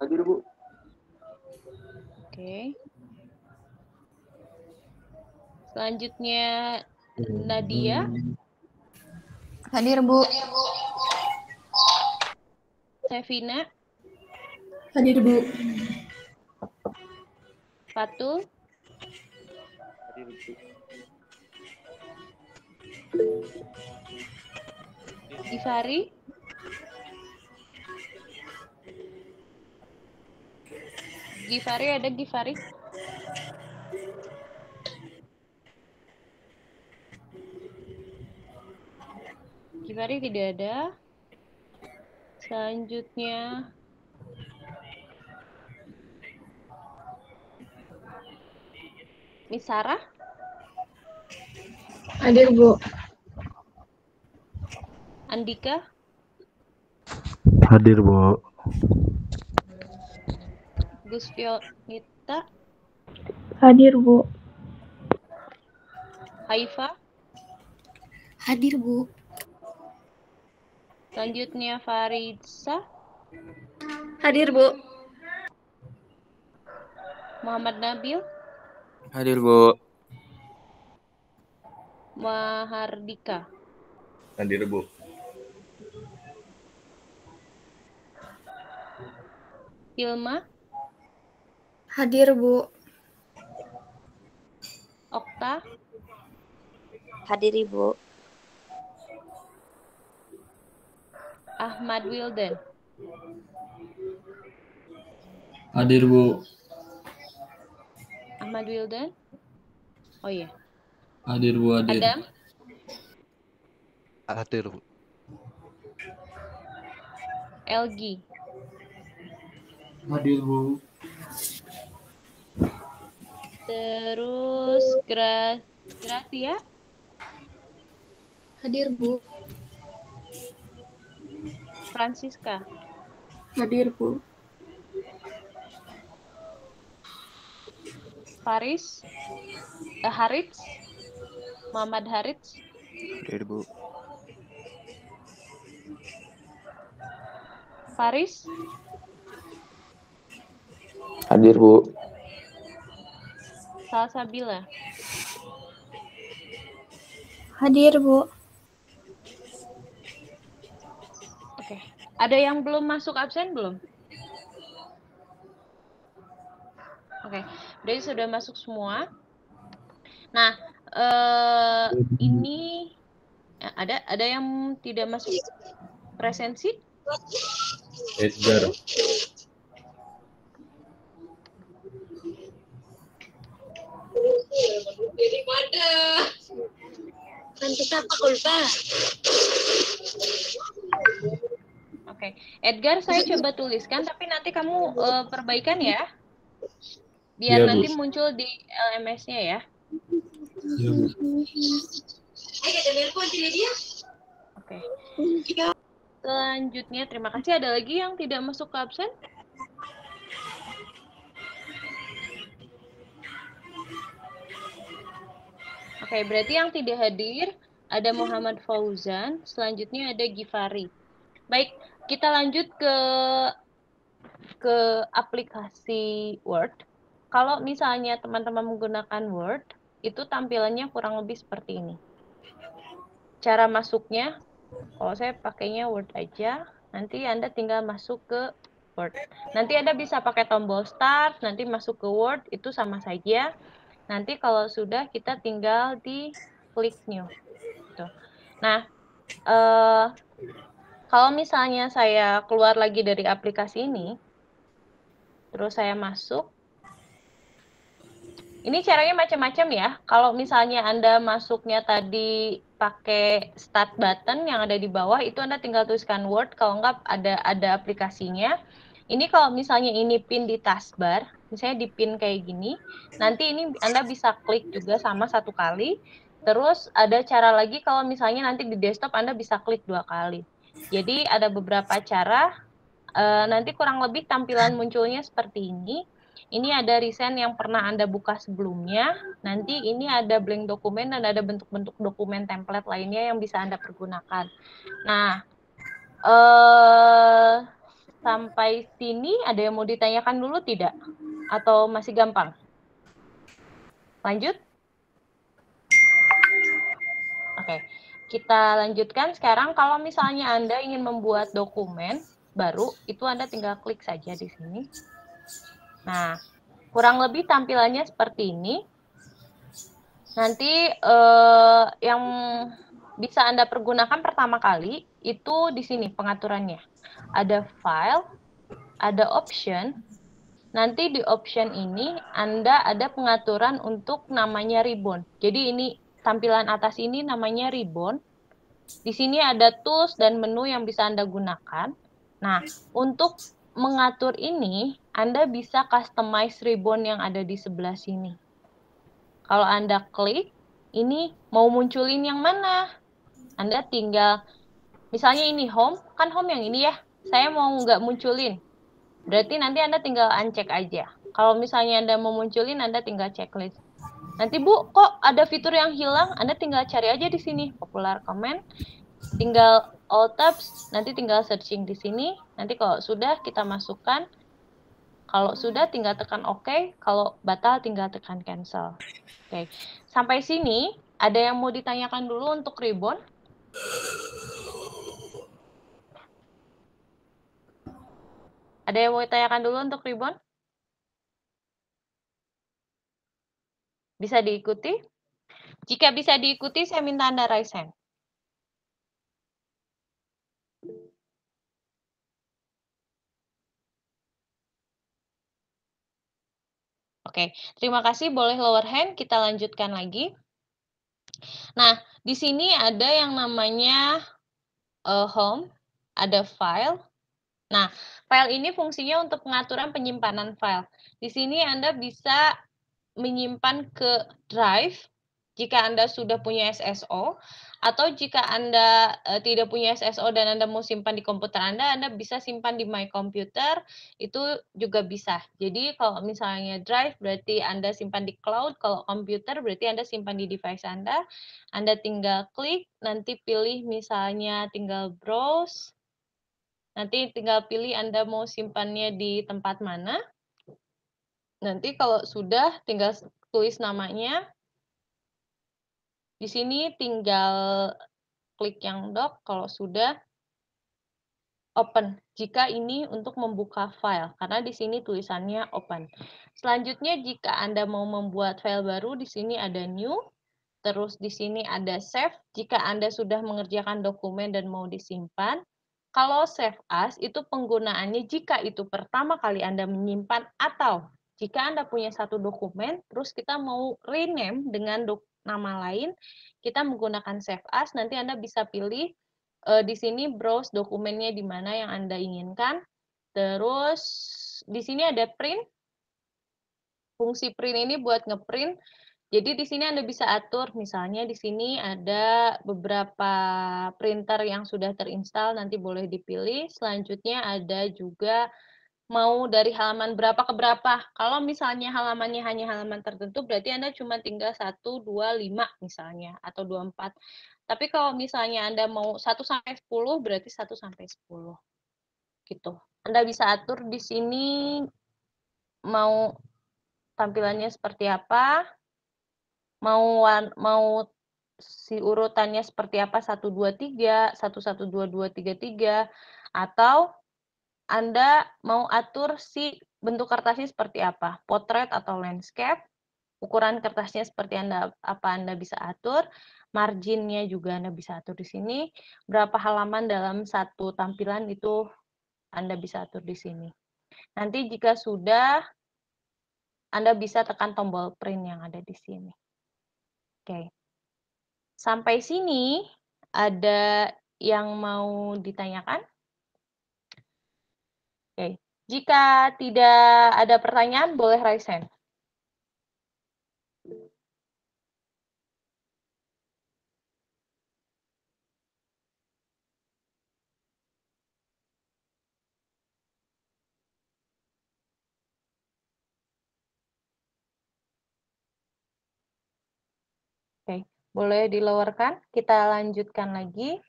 Hadir, Bu. Oke. Selanjutnya Nadia. Hadir, Bu. Sevina. Hadir, Bu. Fatul. Givari. Givari ada Givari? Gifari tidak ada. Selanjutnya Miss Sarah. Hadir, Bu. Andika. Hadir, Bu. Gus Vionita. Hadir, Bu. Haifa. Hadir, Bu. Selanjutnya Faridsa. Hadir, Bu. Muhammad Nabil. Hadir, Bu. Mahardika. Hadir, Bu. Hilma. Hadir, Bu. Okta. Hadir, Ibu. Ahmad Wildan. Hadir, Bu. Ahmad Wildan. Oh iya. Hadir, Bu. Hadir. Adam. Hadir, Bu. Elgi. Hadir, Bu. Terus Gracia. Hadir, Bu. Francisca. Hadir, Bu. Faris. Harits. Muhammad Harits. Hadir, Bu. Faris. Hadir, Bu. Salsabila. Hadir, Bu. Oke. Ada yang belum masuk absen belum? Oke. Berarti sudah masuk semua. Nah, ini ada yang tidak masuk presensi? Edgar. Oke, Edgar saya coba tuliskan, tapi nanti kamu perbaikan ya, biar Iya, Bu. nanti muncul di LMS-nya ya. Iya, Bu. Oke. Selanjutnya, terima kasih. Ada lagi yang tidak masuk ke absen? Oke, berarti yang tidak hadir ada Muhammad Fauzan, selanjutnya ada Gifari. Baik, kita lanjut ke aplikasi Word. Kalau misalnya teman-teman menggunakan Word, itu tampilannya kurang lebih seperti ini. Cara masuknya, kalau saya pakainya Word aja, nanti Anda tinggal masuk ke Word. Nanti Anda bisa pakai tombol Start, nanti masuk ke Word, itu sama saja. Nanti kalau sudah, kita tinggal di klik New. Tuh. Nah, kalau misalnya saya keluar lagi dari aplikasi ini, terus saya masuk, ini caranya macam-macam ya. Kalau misalnya Anda masuknya tadi pakai Start button yang ada di bawah, itu Anda tinggal tuliskan Word, kalau enggak ada aplikasinya. Ini kalau misalnya ini pin di taskbar, misalnya di pin kayak gini, nanti ini Anda bisa klik juga sama satu kali. Terus ada cara lagi kalau misalnya nanti di desktop Anda bisa klik 2 kali. Jadi ada beberapa cara, nanti kurang lebih tampilan munculnya seperti ini. Ini ada recent yang pernah Anda buka sebelumnya, nanti ini ada blank dokumen dan ada bentuk-bentuk dokumen template lainnya yang bisa Anda pergunakan. Nah, sampai sini ada yang mau ditanyakan dulu tidak? Atau masih gampang? Lanjut? Oke, kita lanjutkan sekarang. Kalau misalnya Anda ingin membuat dokumen baru, itu Anda tinggal klik saja di sini. Nah, kurang lebih tampilannya seperti ini. Nanti yang bisa Anda pergunakan pertama kali itu di sini pengaturannya. Ada file, ada option. Nanti di option ini Anda ada pengaturan untuk namanya ribbon. Jadi ini tampilan atas ini namanya ribbon. Di sini ada tools dan menu yang bisa Anda gunakan. Nah, untuk mengatur ini, Anda bisa customize ribbon yang ada di sebelah sini. Kalau Anda klik, ini mau munculin yang mana? Anda tinggal, misalnya ini home, kan home yang ini ya. Saya mau nggak munculin. Berarti nanti Anda tinggal uncheck aja. Kalau misalnya Anda mau munculin, Anda tinggal checklist. Nanti Bu, kok ada fitur yang hilang? Anda tinggal cari aja di sini, popular comment. Tinggal all tabs, nanti tinggal searching di sini. Nanti kalau sudah kita masukkan. Kalau sudah tinggal tekan OK, kalau batal tinggal tekan cancel. Oke. Sampai sini ada yang mau ditanyakan dulu untuk ribbon? Ada yang mau ditanyakan dulu untuk ribbon? Bisa diikuti? Jika bisa diikuti, saya minta Anda raise hand. Oke, terima kasih. Boleh lower hand, kita lanjutkan lagi. Nah, di sini ada yang namanya home, ada file. Nah, file ini fungsinya untuk pengaturan penyimpanan file. Di sini Anda bisa menyimpan ke drive jika Anda sudah punya SSO, atau jika Anda tidak punya SSO dan Anda mau simpan di komputer Anda bisa simpan di My Computer, itu juga bisa. Jadi kalau misalnya drive berarti Anda simpan di cloud, kalau komputer berarti Anda simpan di device Anda tinggal klik, nanti pilih misalnya tinggal browse, nanti tinggal pilih Anda mau simpannya di tempat mana. Nanti kalau sudah tinggal tulis namanya. Di sini tinggal klik yang dock kalau sudah open. Jika ini untuk membuka file, karena di sini tulisannya open. Selanjutnya jika Anda mau membuat file baru, di sini ada new. Terus di sini ada save. Jika Anda sudah mengerjakan dokumen dan mau disimpan. Kalau save as itu penggunaannya jika itu pertama kali Anda menyimpan atau jika Anda punya satu dokumen, terus kita mau rename dengan nama lain, kita menggunakan save as, nanti Anda bisa pilih di sini browse dokumennya di mana yang Anda inginkan. Terus di sini ada print. Fungsi print ini buat ngeprint. Jadi di sini Anda bisa atur, misalnya di sini ada beberapa printer yang sudah terinstall, nanti boleh dipilih. Selanjutnya ada juga mau dari halaman berapa ke berapa. Kalau misalnya halamannya hanya halaman tertentu, berarti Anda cuma tinggal 1, 2, 5 misalnya, atau 24. Tapi kalau misalnya Anda mau 1 sampai 10, berarti 1 sampai 10. Gitu. Anda bisa atur di sini mau tampilannya seperti apa, mau si urutannya seperti apa, 1, 2, 3, 1, 1, 2, 2, 3, 3, atau Anda mau atur si bentuk kertasnya seperti apa, potret atau landscape, ukuran kertasnya seperti apa Anda bisa atur, marginnya juga Anda bisa atur di sini, berapa halaman dalam satu tampilan itu Anda bisa atur di sini. Nanti jika sudah, Anda bisa tekan tombol print yang ada di sini. Oke. Sampai sini ada yang mau ditanyakan? Oke. Jika tidak ada pertanyaan, boleh raise hand. Oke, boleh dilowerkan. Kita lanjutkan lagi.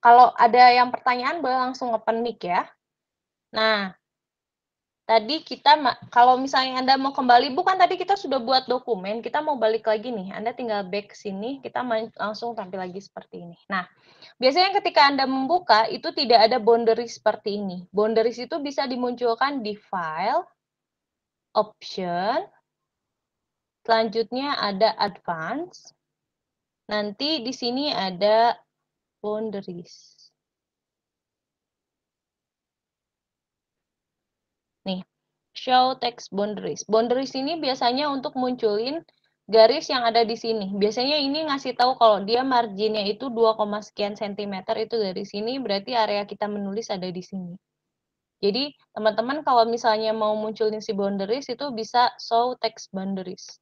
Kalau ada yang pertanyaan, boleh langsung open mic ya. Nah, tadi kita, kalau misalnya Anda mau kembali, bukan tadi kita sudah buat dokumen, kita mau balik lagi nih. Anda tinggal back sini, kita langsung tampil lagi seperti ini. Nah, biasanya ketika Anda membuka, itu tidak ada boundaries seperti ini. Boundaries itu bisa dimunculkan di file, option, selanjutnya ada advance, nanti di sini ada boundaries. Nih, show text boundaries. Boundaries ini biasanya untuk munculin garis yang ada di sini. Biasanya ini ngasih tahu kalau dia marginnya itu 2, sekian sentimeter itu dari sini, berarti area kita menulis ada di sini. Jadi, teman-teman kalau misalnya mau munculin si boundaries itu bisa show text boundaries.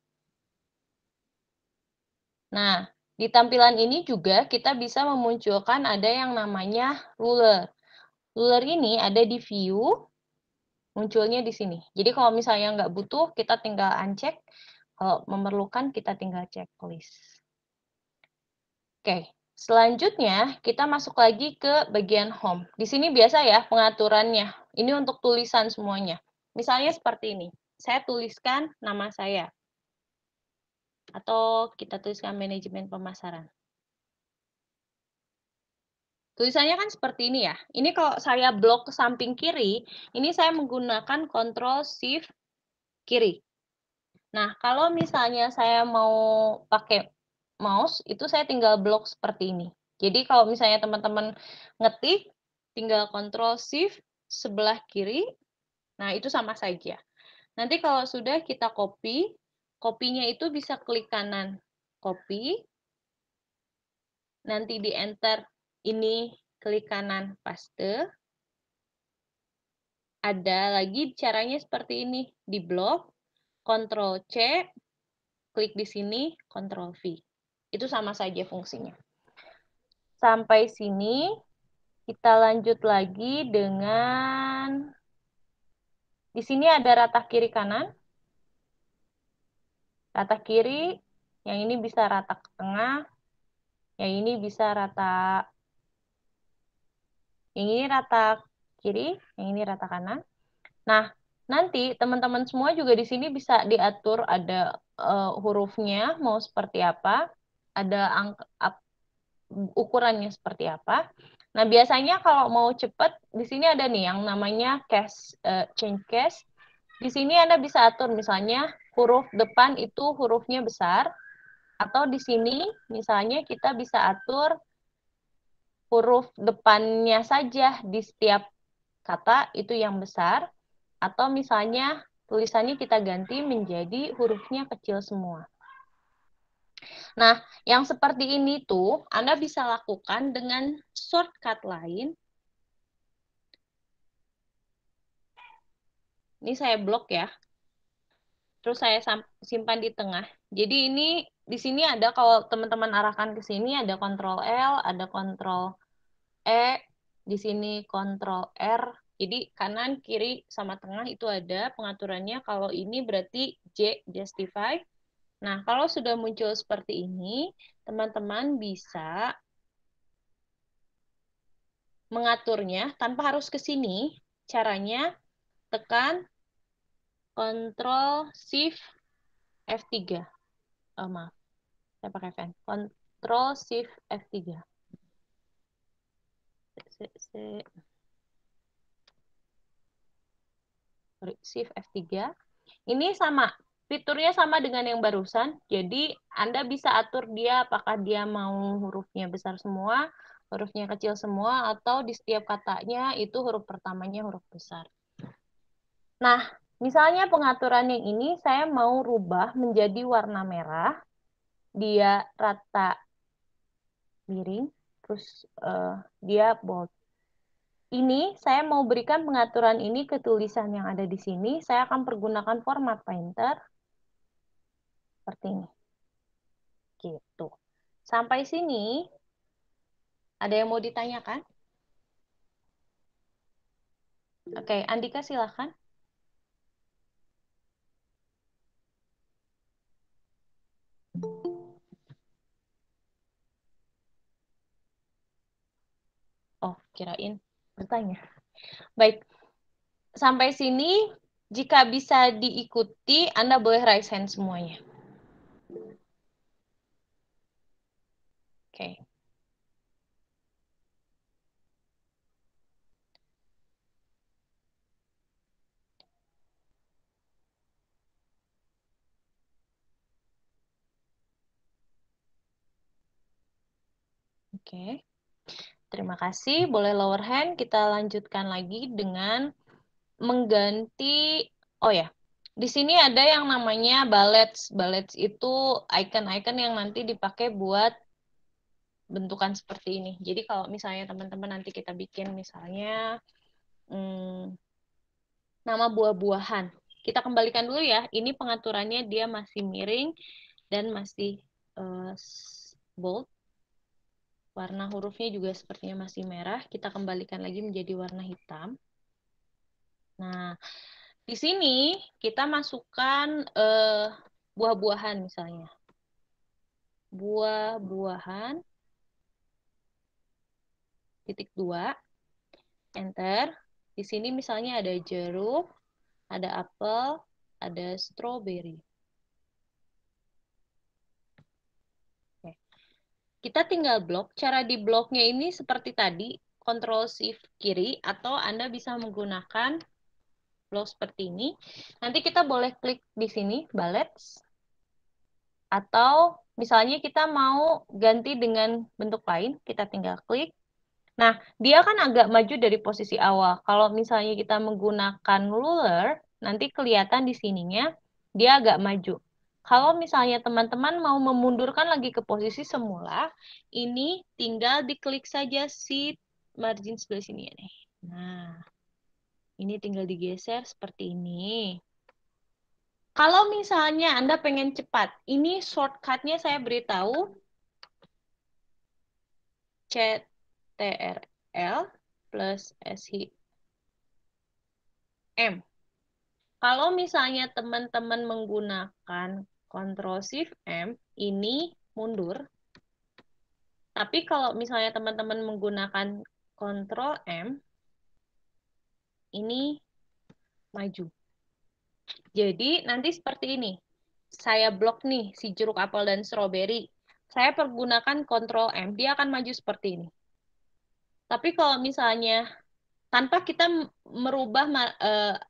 Nah, di tampilan ini juga kita bisa memunculkan ada yang namanya ruler. Ruler ini ada di view, munculnya di sini. Jadi kalau misalnya nggak butuh, kita tinggal uncheck. Kalau memerlukan, kita tinggal checklist. Oke, selanjutnya kita masuk lagi ke bagian home. Di sini biasa ya pengaturannya. Ini untuk tulisan semuanya. Misalnya seperti ini. Saya tuliskan nama saya. Atau kita tuliskan manajemen pemasaran. Tulisannya kan seperti ini ya. Ini kalau saya blok ke samping kiri, ini saya menggunakan Ctrl Shift kiri. Nah, kalau misalnya saya mau pakai mouse, itu saya tinggal blok seperti ini. Jadi kalau misalnya teman-teman ngetik, tinggal Ctrl Shift sebelah kiri. Nah, itu sama saja. Nanti kalau sudah kita copy, kopinya itu bisa klik kanan, copy. Nanti di enter, ini klik kanan, paste. Ada lagi caranya seperti ini, di blok, Ctrl C, klik di sini, Ctrl V. Itu sama saja fungsinya. Sampai sini, kita lanjut lagi dengan, di sini ada rata kiri kanan, rata kiri, yang ini bisa rata ke tengah, yang ini bisa rata, yang ini rata kiri, yang ini rata kanan. Nah, nanti teman-teman semua juga di sini bisa diatur ada hurufnya mau seperti apa, ada ukurannya seperti apa. Nah, biasanya kalau mau cepat, di sini ada nih yang namanya change case. Di sini Anda bisa atur misalnya huruf depan itu hurufnya besar, atau di sini misalnya kita bisa atur huruf depannya saja di setiap kata itu yang besar, atau misalnya tulisannya kita ganti menjadi hurufnya kecil semua. Nah, yang seperti ini tuh Anda bisa lakukan dengan shortcut lain. Ini saya blok ya. Terus saya simpan di tengah. Jadi ini di sini ada, kalau teman-teman arahkan ke sini ada Ctrl L, ada Ctrl E, di sini Ctrl R. Jadi kanan, kiri, sama tengah itu ada pengaturannya. Kalau ini berarti J, justify. Nah, kalau sudah muncul seperti ini, teman-teman bisa mengaturnya tanpa harus ke sini. Caranya tekan Ctrl Shift F3. Oh, maaf, saya pakai pen. Ctrl Shift F3. Shift F3. Ini sama, fiturnya sama dengan yang barusan. Jadi Anda bisa atur dia apakah dia mau hurufnya besar semua, hurufnya kecil semua, atau di setiap katanya itu huruf pertamanya huruf besar. Nah, misalnya pengaturan yang ini saya mau rubah menjadi warna merah, dia rata miring, terus dia bold. Ini saya mau berikan pengaturan ini ke tulisan yang ada di sini. Saya akan pergunakan format painter seperti ini. Gitu. Sampai sini ada yang mau ditanyakan? Oke, Andika silakan. Oh, kirain bertanya. Baik. Sampai sini jika bisa diikuti, Anda boleh raise hand semuanya. Oke. Oke. Terima kasih. Boleh lower hand. Kita lanjutkan lagi dengan mengganti, oh ya, Di sini ada yang namanya ballets. Ballets itu icon-icon yang nanti dipakai buat bentukan seperti ini. Jadi kalau misalnya teman-teman nanti kita bikin misalnya nama buah-buahan. Kita kembalikan dulu ya. Ini pengaturannya dia masih miring dan masih bold. Warna hurufnya juga sepertinya masih merah. Kita kembalikan lagi menjadi warna hitam. Nah, di sini kita masukkan buah-buahan misalnya. Buah-buahan. Titik 2. Enter. Di sini misalnya ada jeruk, ada apel, ada strawberry. Kita tinggal blok. Cara di bloknya ini seperti tadi, Ctrl Shift kiri, atau Anda bisa menggunakan blok seperti ini. Nanti kita boleh klik di sini, ballets. Atau misalnya kita mau ganti dengan bentuk lain, kita tinggal klik. Nah, dia kan agak maju dari posisi awal. Kalau misalnya kita menggunakan ruler, nanti kelihatan di sininya, dia agak maju. Kalau misalnya teman-teman mau memundurkan lagi ke posisi semula, ini tinggal diklik saja si margin sebelah sini ya nih. Nah, ini tinggal digeser seperti ini. Kalau misalnya Anda pengen cepat, ini shortcut-nya saya beritahu. CTRL plus SHIM. Kalau misalnya teman-teman menggunakan Ctrl Shift M, ini mundur. Tapi kalau misalnya teman-teman menggunakan Ctrl M, ini maju. Jadi nanti seperti ini. Saya blok nih si jeruk, apel, dan stroberi. Saya pergunakan Ctrl M, dia akan maju seperti ini. Tapi kalau misalnya tanpa kita merubah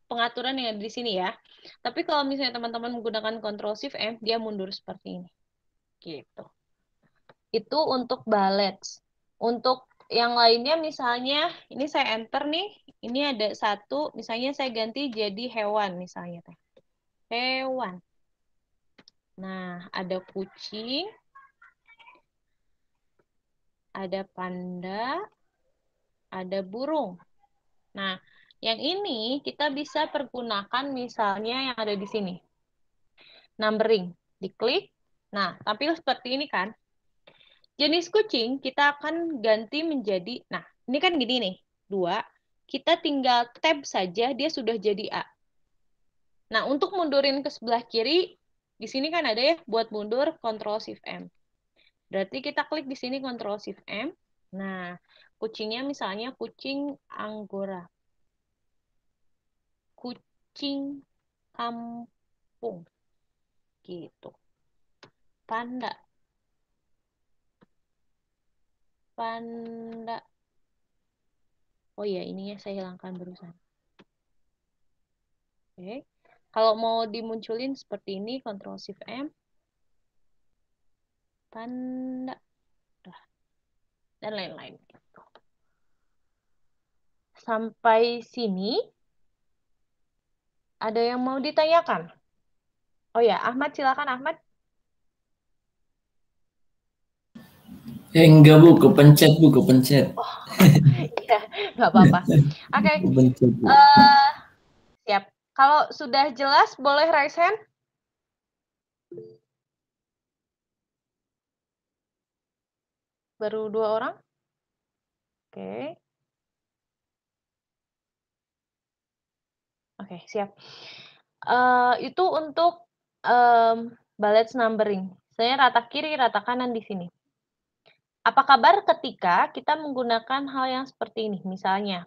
pengaturan yang ada di sini ya. Tapi kalau misalnya teman-teman menggunakan Ctrl Shift M, dia mundur seperti ini. Gitu. Itu untuk ballets. Untuk yang lainnya misalnya, ini saya enter nih, ini ada satu, misalnya saya ganti jadi hewan misalnya. Hewan. Nah, ada kucing, ada panda, ada burung. Nah, yang ini kita bisa pergunakan misalnya yang ada di sini. Numbering. Diklik. Nah, tampil seperti ini kan. Jenis kucing kita akan ganti menjadi, nah, ini kan gini nih, 2. Kita tinggal tab saja, dia sudah jadi A. Nah, untuk mundurin ke sebelah kiri, di sini kan ada ya, buat mundur, Ctrl Shift M. Berarti kita klik di sini Ctrl Shift M. Nah, kucingnya misalnya kucing Anggora. Kucing kampung. Gitu. Panda. Panda. Oh iya, ininya saya hilangkan barusan. Oke. Kalau mau dimunculin seperti ini, Ctrl Shift M. Panda. Dan lain-lain. Sampai sini, ada yang mau ditanyakan? Oh ya, Ahmad, silakan Ahmad. Enggak Bu, kepencet Bu, kepencet. Oh, iya, nggak apa-apa. Oke, Kepencet, Bu. siap. Kalau sudah jelas, boleh raise hand? Baru 2 orang? Oke. Oke, siap. Itu untuk ballets numbering. Saya rata kiri, rata kanan di sini. Apa kabar ketika kita menggunakan hal yang seperti ini? Misalnya,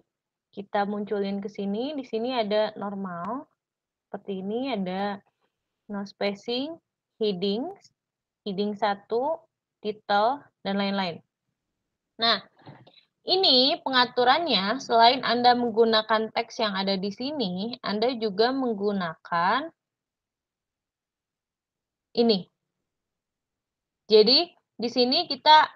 kita munculin ke sini, di sini ada normal, seperti ini, ada no spacing, heading 1, title, dan lain-lain. Nah, ini pengaturannya, selain Anda menggunakan teks yang ada di sini, Anda juga menggunakan ini. Jadi, di sini kita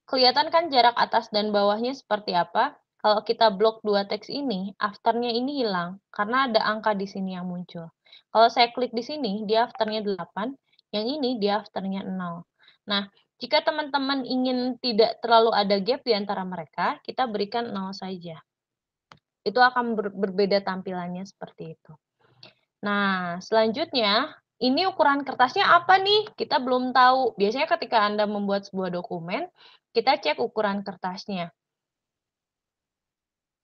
kelihatan kan jarak atas dan bawahnya seperti apa. kalau kita blok dua teks ini, afternya ini hilang karena ada angka di sini yang muncul. Kalau saya klik di sini, dia afternya 8, yang ini dia afternya 0. Nah, jika teman-teman ingin tidak terlalu ada gap di antara mereka, kita berikan 0 saja. Itu akan berbeda tampilannya seperti itu. Nah, selanjutnya, ini ukuran kertasnya apa nih? Kita belum tahu. Biasanya ketika Anda membuat sebuah dokumen, kita cek ukuran kertasnya.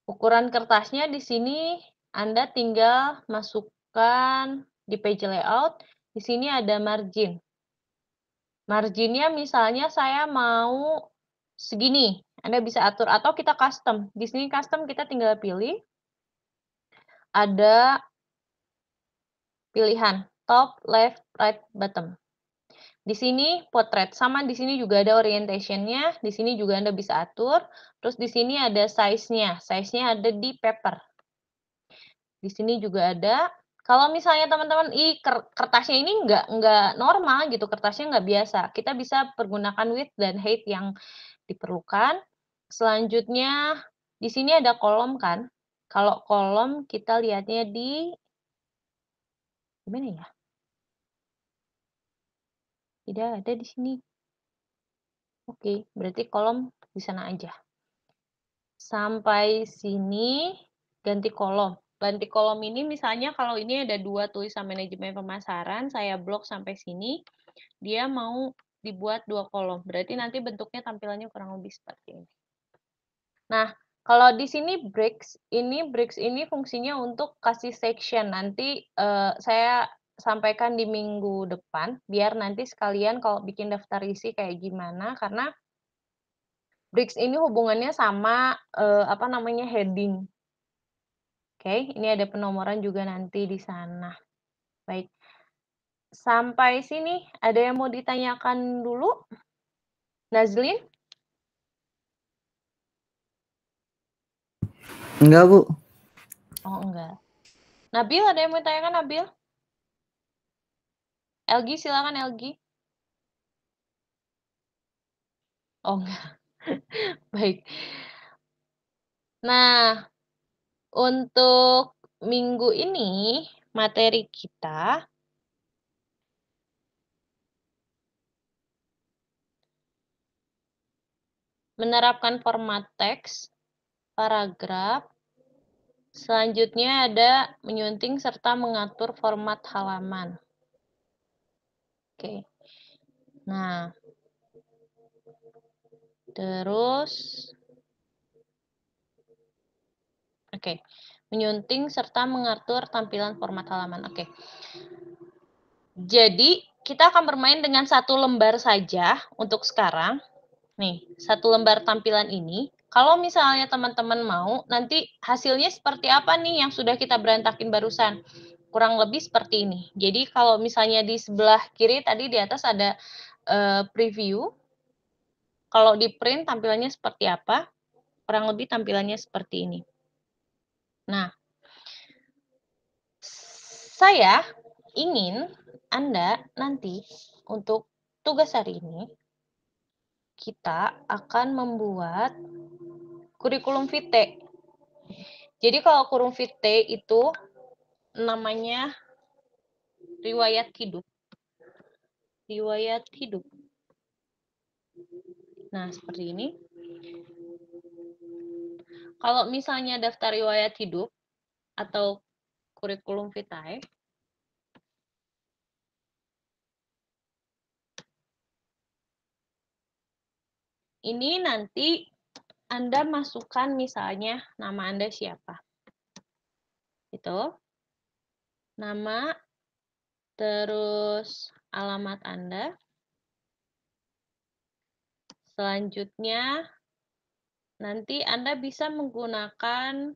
Ukuran kertasnya di sini Anda tinggal masukkan di page layout. Di sini ada margin. Marginnya misalnya saya mau segini. Anda bisa atur atau kita custom. Di sini custom kita tinggal pilih. Ada pilihan top, left, right, bottom. Di sini portrait, sama di sini juga ada orientation-nya, di sini juga Anda bisa atur. Terus di sini ada size-nya, size-nya ada di paper. Di sini juga ada. Kalau misalnya teman-teman, kertasnya ini nggak normal gitu, kertasnya nggak biasa. Kita bisa pergunakan width dan height yang diperlukan. Selanjutnya, di sini ada kolom kan. Kalau kolom kita lihatnya di, gimana ya? Tidak ada di sini. Oke, berarti kolom di sana aja. Sampai sini ganti kolom. Ganti kolom ini misalnya kalau ini ada 2 tulisan manajemen pemasaran, saya blok sampai sini, dia mau dibuat 2 kolom. Berarti nanti bentuknya tampilannya kurang lebih seperti ini. Nah, kalau di sini breaks ini fungsinya untuk kasih section. Nanti saya sampaikan di minggu depan, biar nanti sekalian kalau bikin daftar isi kayak gimana, karena breaks ini hubungannya sama heading. Oke, ini ada penomoran juga nanti di sana. Baik. Sampai sini ada yang mau ditanyakan dulu? Nazlin? Enggak, Bu. Oh, enggak. Nabil, ada yang mau ditanyakan, Nabil? Elgi, silakan Elgi. Oh, enggak. Baik. Nah, untuk minggu ini, materi kita menerapkan format teks, paragraf, selanjutnya ada menyunting serta mengatur format halaman. Oke. Nah, terus, oke, menyunting serta mengatur tampilan format halaman. Oke. Jadi, kita akan bermain dengan 1 lembar saja untuk sekarang. Nih, 1 lembar tampilan ini. Kalau misalnya teman-teman mau, nanti hasilnya seperti apa nih yang sudah kita berantakin barusan? Kurang lebih seperti ini. Jadi, kalau misalnya di sebelah kiri tadi di atas ada preview. Kalau di print tampilannya seperti apa? Kurang lebih tampilannya seperti ini. Nah, saya ingin Anda nanti untuk tugas hari ini, kita akan membuat kurikulum vitae. Jadi kalau kurikulum vitae itu namanya riwayat hidup. Riwayat hidup. Nah, seperti ini. Kalau misalnya daftar riwayat hidup atau kurikulum vitae, ini nanti Anda masukkan misalnya nama Anda siapa. Itu. Nama, terus alamat Anda. Selanjutnya, nanti Anda bisa menggunakan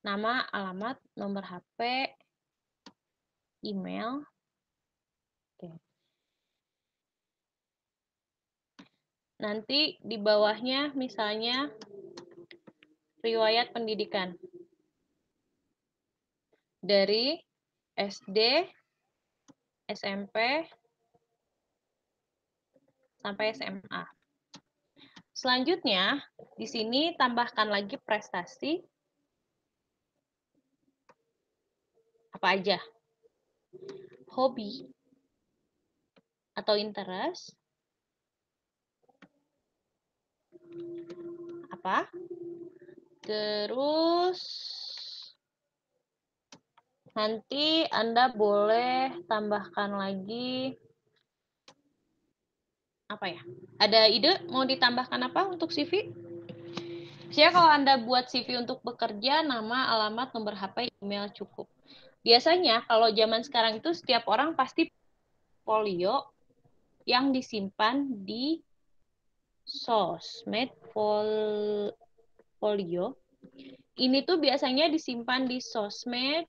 nama, alamat, nomor HP, email. Oke. Nanti di bawahnya misalnya riwayat pendidikan. Dari SD, SMP, sampai SMA. Selanjutnya, di sini tambahkan lagi prestasi. Apa aja? Hobi atau interest. Apa? Terus nanti Anda boleh tambahkan lagi apa ya? Ada ide mau ditambahkan apa untuk CV? Biasanya kalau Anda buat CV untuk bekerja, nama, alamat, nomor HP, email cukup. Biasanya kalau zaman sekarang itu setiap orang pasti portfolio yang disimpan di sosmed portfolio. Ini tuh biasanya disimpan di sosmed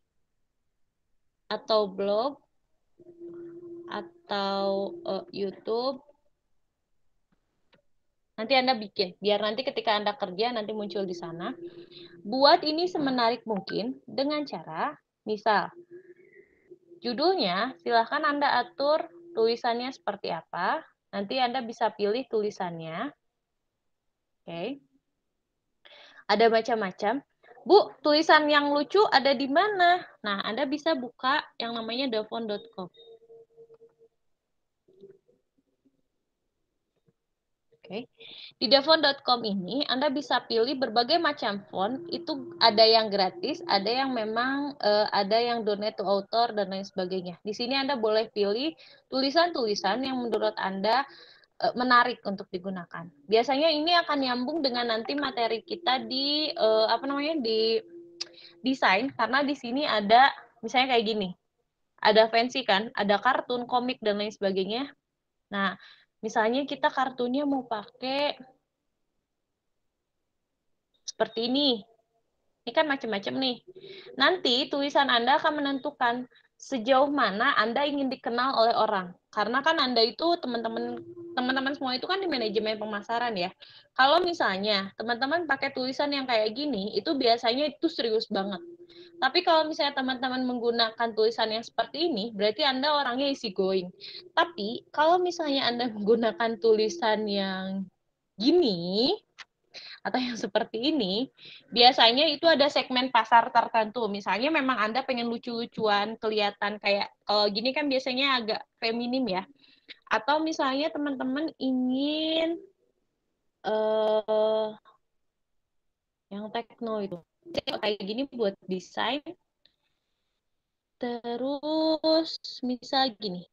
atau blog atau YouTube. Nanti Anda bikin, biar nanti ketika Anda kerja nanti muncul di sana. Buat ini semenarik mungkin dengan cara, misal, judulnya silahkan Anda atur tulisannya seperti apa. Nanti Anda bisa pilih tulisannya. Oke. Ada macam-macam. Bu, tulisan yang lucu ada di mana? Nah, Anda bisa buka yang namanya davon.com. Oke. Di davon.com ini Anda bisa pilih berbagai macam font, itu ada yang gratis, ada yang memang ada yang donate to author dan lain sebagainya. Di sini Anda boleh pilih tulisan-tulisan yang menurut Anda menarik untuk digunakan. Biasanya ini akan nyambung dengan nanti materi kita di di desain, karena di sini ada misalnya kayak gini. Ada fancy kan, ada kartun, komik dan lain sebagainya. Nah, misalnya kita kartunnya mau pakai seperti ini. Ini kan macam-macam nih. Nanti tulisan Anda akan menentukan sejauh mana Anda ingin dikenal oleh orang. Karena kan Anda itu teman-teman semua itu kan di manajemen pemasaran ya. Kalau misalnya teman-teman pakai tulisan yang kayak gini, itu biasanya itu serius banget. Tapi kalau misalnya teman-teman menggunakan tulisan yang seperti ini, berarti Anda orangnya easy going. Tapi kalau misalnya Anda menggunakan tulisan yang gini, atau yang seperti ini, biasanya itu ada segmen pasar tertentu. Misalnya memang Anda pengen lucu-lucuan, kelihatan kayak, kalau gini kan biasanya agak feminim ya. Atau misalnya teman-teman ingin yang tekno itu. Kayak gini buat desain. Terus misal gini.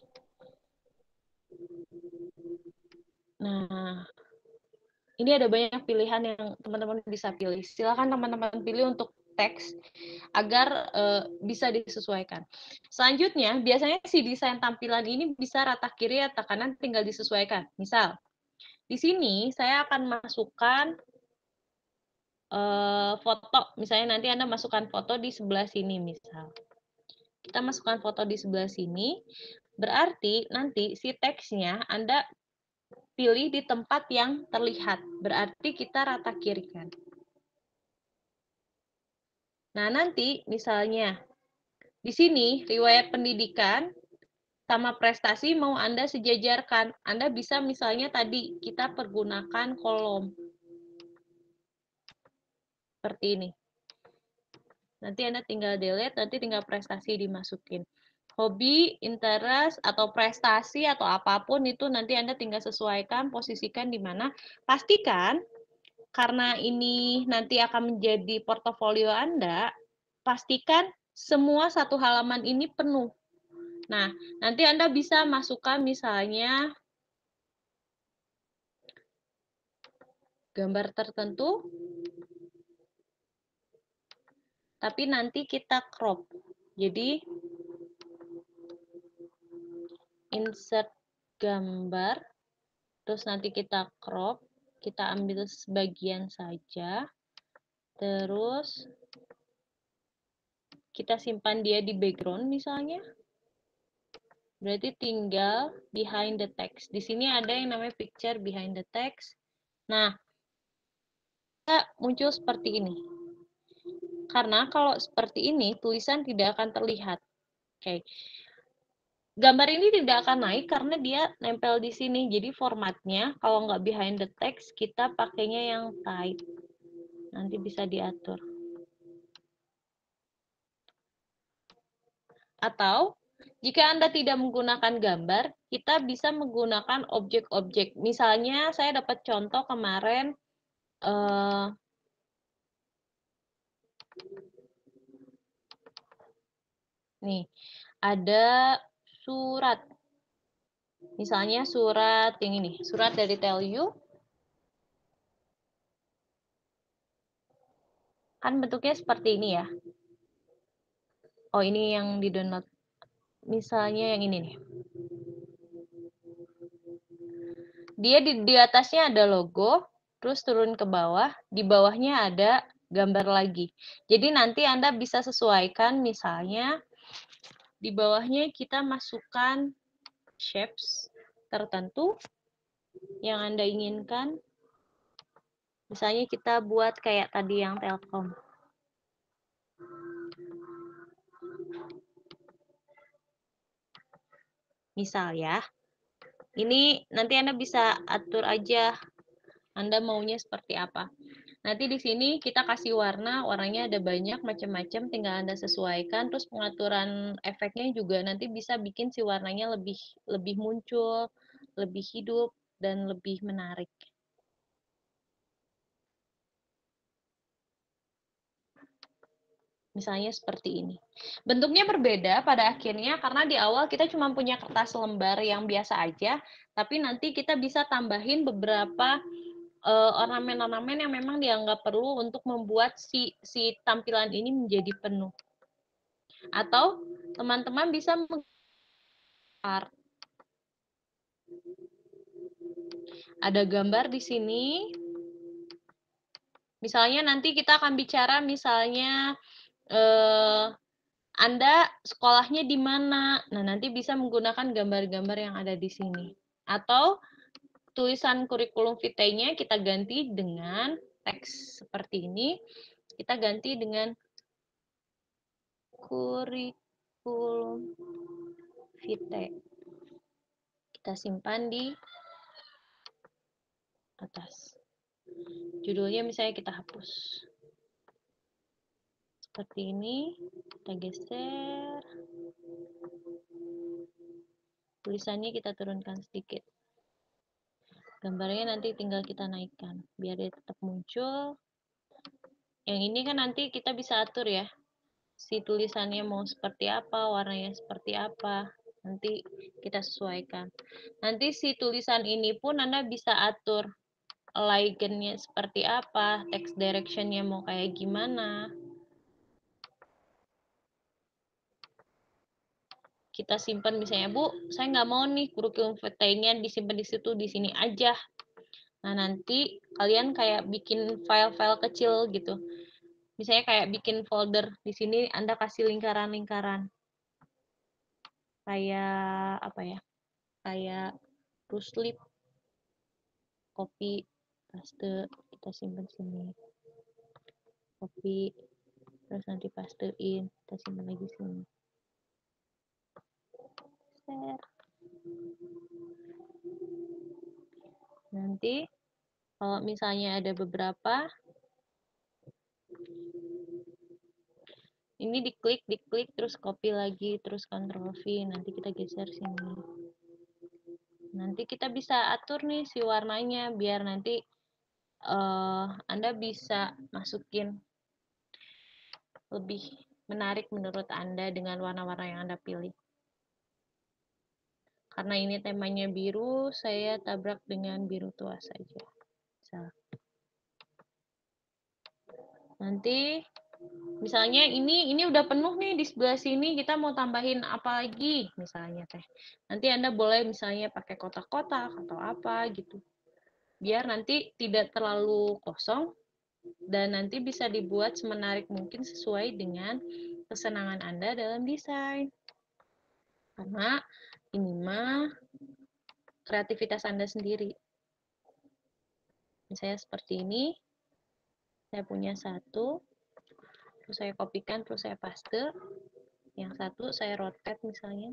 Nah, ini ada banyak pilihan yang teman-teman bisa pilih. Silakan teman-teman pilih untuk teks agar bisa disesuaikan. Selanjutnya, biasanya si desain tampilan ini bisa rata kiri atau kanan, tinggal disesuaikan. Misal, di sini saya akan masukkan foto. Misalnya nanti Anda masukkan foto di sebelah sini, misal. Kita masukkan foto di sebelah sini, berarti nanti si teksnya Anda pilih di tempat yang terlihat. Berarti kita rata kirikan. Nah, nanti misalnya di sini riwayat pendidikan sama prestasi mau Anda sejajarkan. Anda bisa misalnya tadi kita pergunakan kolom. Seperti ini. Nanti Anda tinggal delete, nanti tinggal prestasi dimasukin. Hobi, interest, atau prestasi, atau apapun itu nanti Anda tinggal sesuaikan, posisikan di mana. Pastikan, karena ini nanti akan menjadi portofolio Anda, pastikan semua satu halaman ini penuh. Nah, nanti Anda bisa masukkan misalnya gambar tertentu, tapi nanti kita crop. Jadi, insert gambar, terus nanti kita crop, kita ambil sebagian saja, terus kita simpan dia di background misalnya. Berarti tinggal behind the text. Di sini ada yang namanya picture behind the text. Nah, muncul seperti ini. Karena kalau seperti ini, tulisan tidak akan terlihat. Oke. gambar ini tidak akan naik karena dia nempel di sini. Jadi formatnya kalau nggak behind the text, kita pakainya yang type. Nanti bisa diatur. Atau jika Anda tidak menggunakan gambar, kita bisa menggunakan objek-objek. Misalnya saya dapat contoh kemarin, nih, ada surat. Misalnya surat yang ini, surat dari Tell You. Kan bentuknya seperti ini ya. Oh, ini yang di-download. Misalnya yang ini nih. Dia di atasnya ada logo, terus turun ke bawah, di bawahnya ada gambar lagi. Jadi nanti Anda bisa sesuaikan, misalnya di bawahnya kita masukkan shapes tertentu yang Anda inginkan. Misalnya kita buat kayak tadi yang Telkom. Misal ya. Ini nanti Anda bisa atur aja Anda maunya seperti apa. Nanti di sini kita kasih warna, warnanya ada banyak macam-macam, tinggal Anda sesuaikan. Terus pengaturan efeknya juga nanti bisa bikin si warnanya lebih muncul, lebih hidup, dan lebih menarik. Misalnya seperti ini. Bentuknya berbeda pada akhirnya karena di awal kita cuma punya kertas lembar yang biasa aja, tapi nanti kita bisa tambahin beberapa ornamen-ornamen yang memang dianggap perlu untuk membuat si tampilan ini menjadi penuh. Atau teman-teman bisa ada gambar di sini. Misalnya nanti kita akan bicara misalnya Anda sekolahnya di mana. Nah, nanti bisa menggunakan gambar-gambar yang ada di sini. Atau tulisan kurikulum vitae-nya kita ganti dengan teks seperti ini. Kita ganti dengan kurikulum vitae. Kita simpan di atas. Judulnya misalnya kita hapus. Seperti ini, kita geser. Tulisannya kita turunkan sedikit. Gambarnya nanti tinggal kita naikkan, biar dia tetap muncul. Yang ini kan nanti kita bisa atur ya, si tulisannya mau seperti apa, warnanya seperti apa. Nanti kita sesuaikan. Nanti si tulisan ini pun Anda bisa atur alignment-nya seperti apa, text direction-nya mau kayak gimana. Kita simpan misalnya, Bu, saya nggak mau nih kurikulum vitae-nya disimpan di situ, di sini aja. Nah, nanti kalian kayak bikin file-file kecil gitu. Misalnya kayak bikin folder, di sini Anda kasih lingkaran-lingkaran. Kayak apa ya? Kayak ruslip, copy, paste, kita simpan sini. Copy, terus nanti pastein, kita simpan lagi sini. Share. Nanti kalau misalnya ada beberapa, ini diklik, terus copy lagi, terus Ctrl V, nanti kita geser sini. Nanti kita bisa atur nih si warnanya, biar nanti Anda bisa masukin lebih menarik menurut Anda dengan warna-warna yang Anda pilih. Karena ini temanya biru, saya tabrak dengan biru tua saja. Nanti misalnya ini udah penuh nih di sebelah sini, kita mau tambahin apa lagi misalnya teh. Nanti Anda boleh misalnya pakai kotak-kotak atau apa gitu. Biar nanti tidak terlalu kosong dan nanti bisa dibuat semenarik mungkin sesuai dengan kesenangan Anda dalam desain. Karena ini mah kreativitas Anda sendiri. Misalnya seperti ini, saya punya satu, terus saya kopikan, terus saya paste. Yang satu saya rotate misalnya.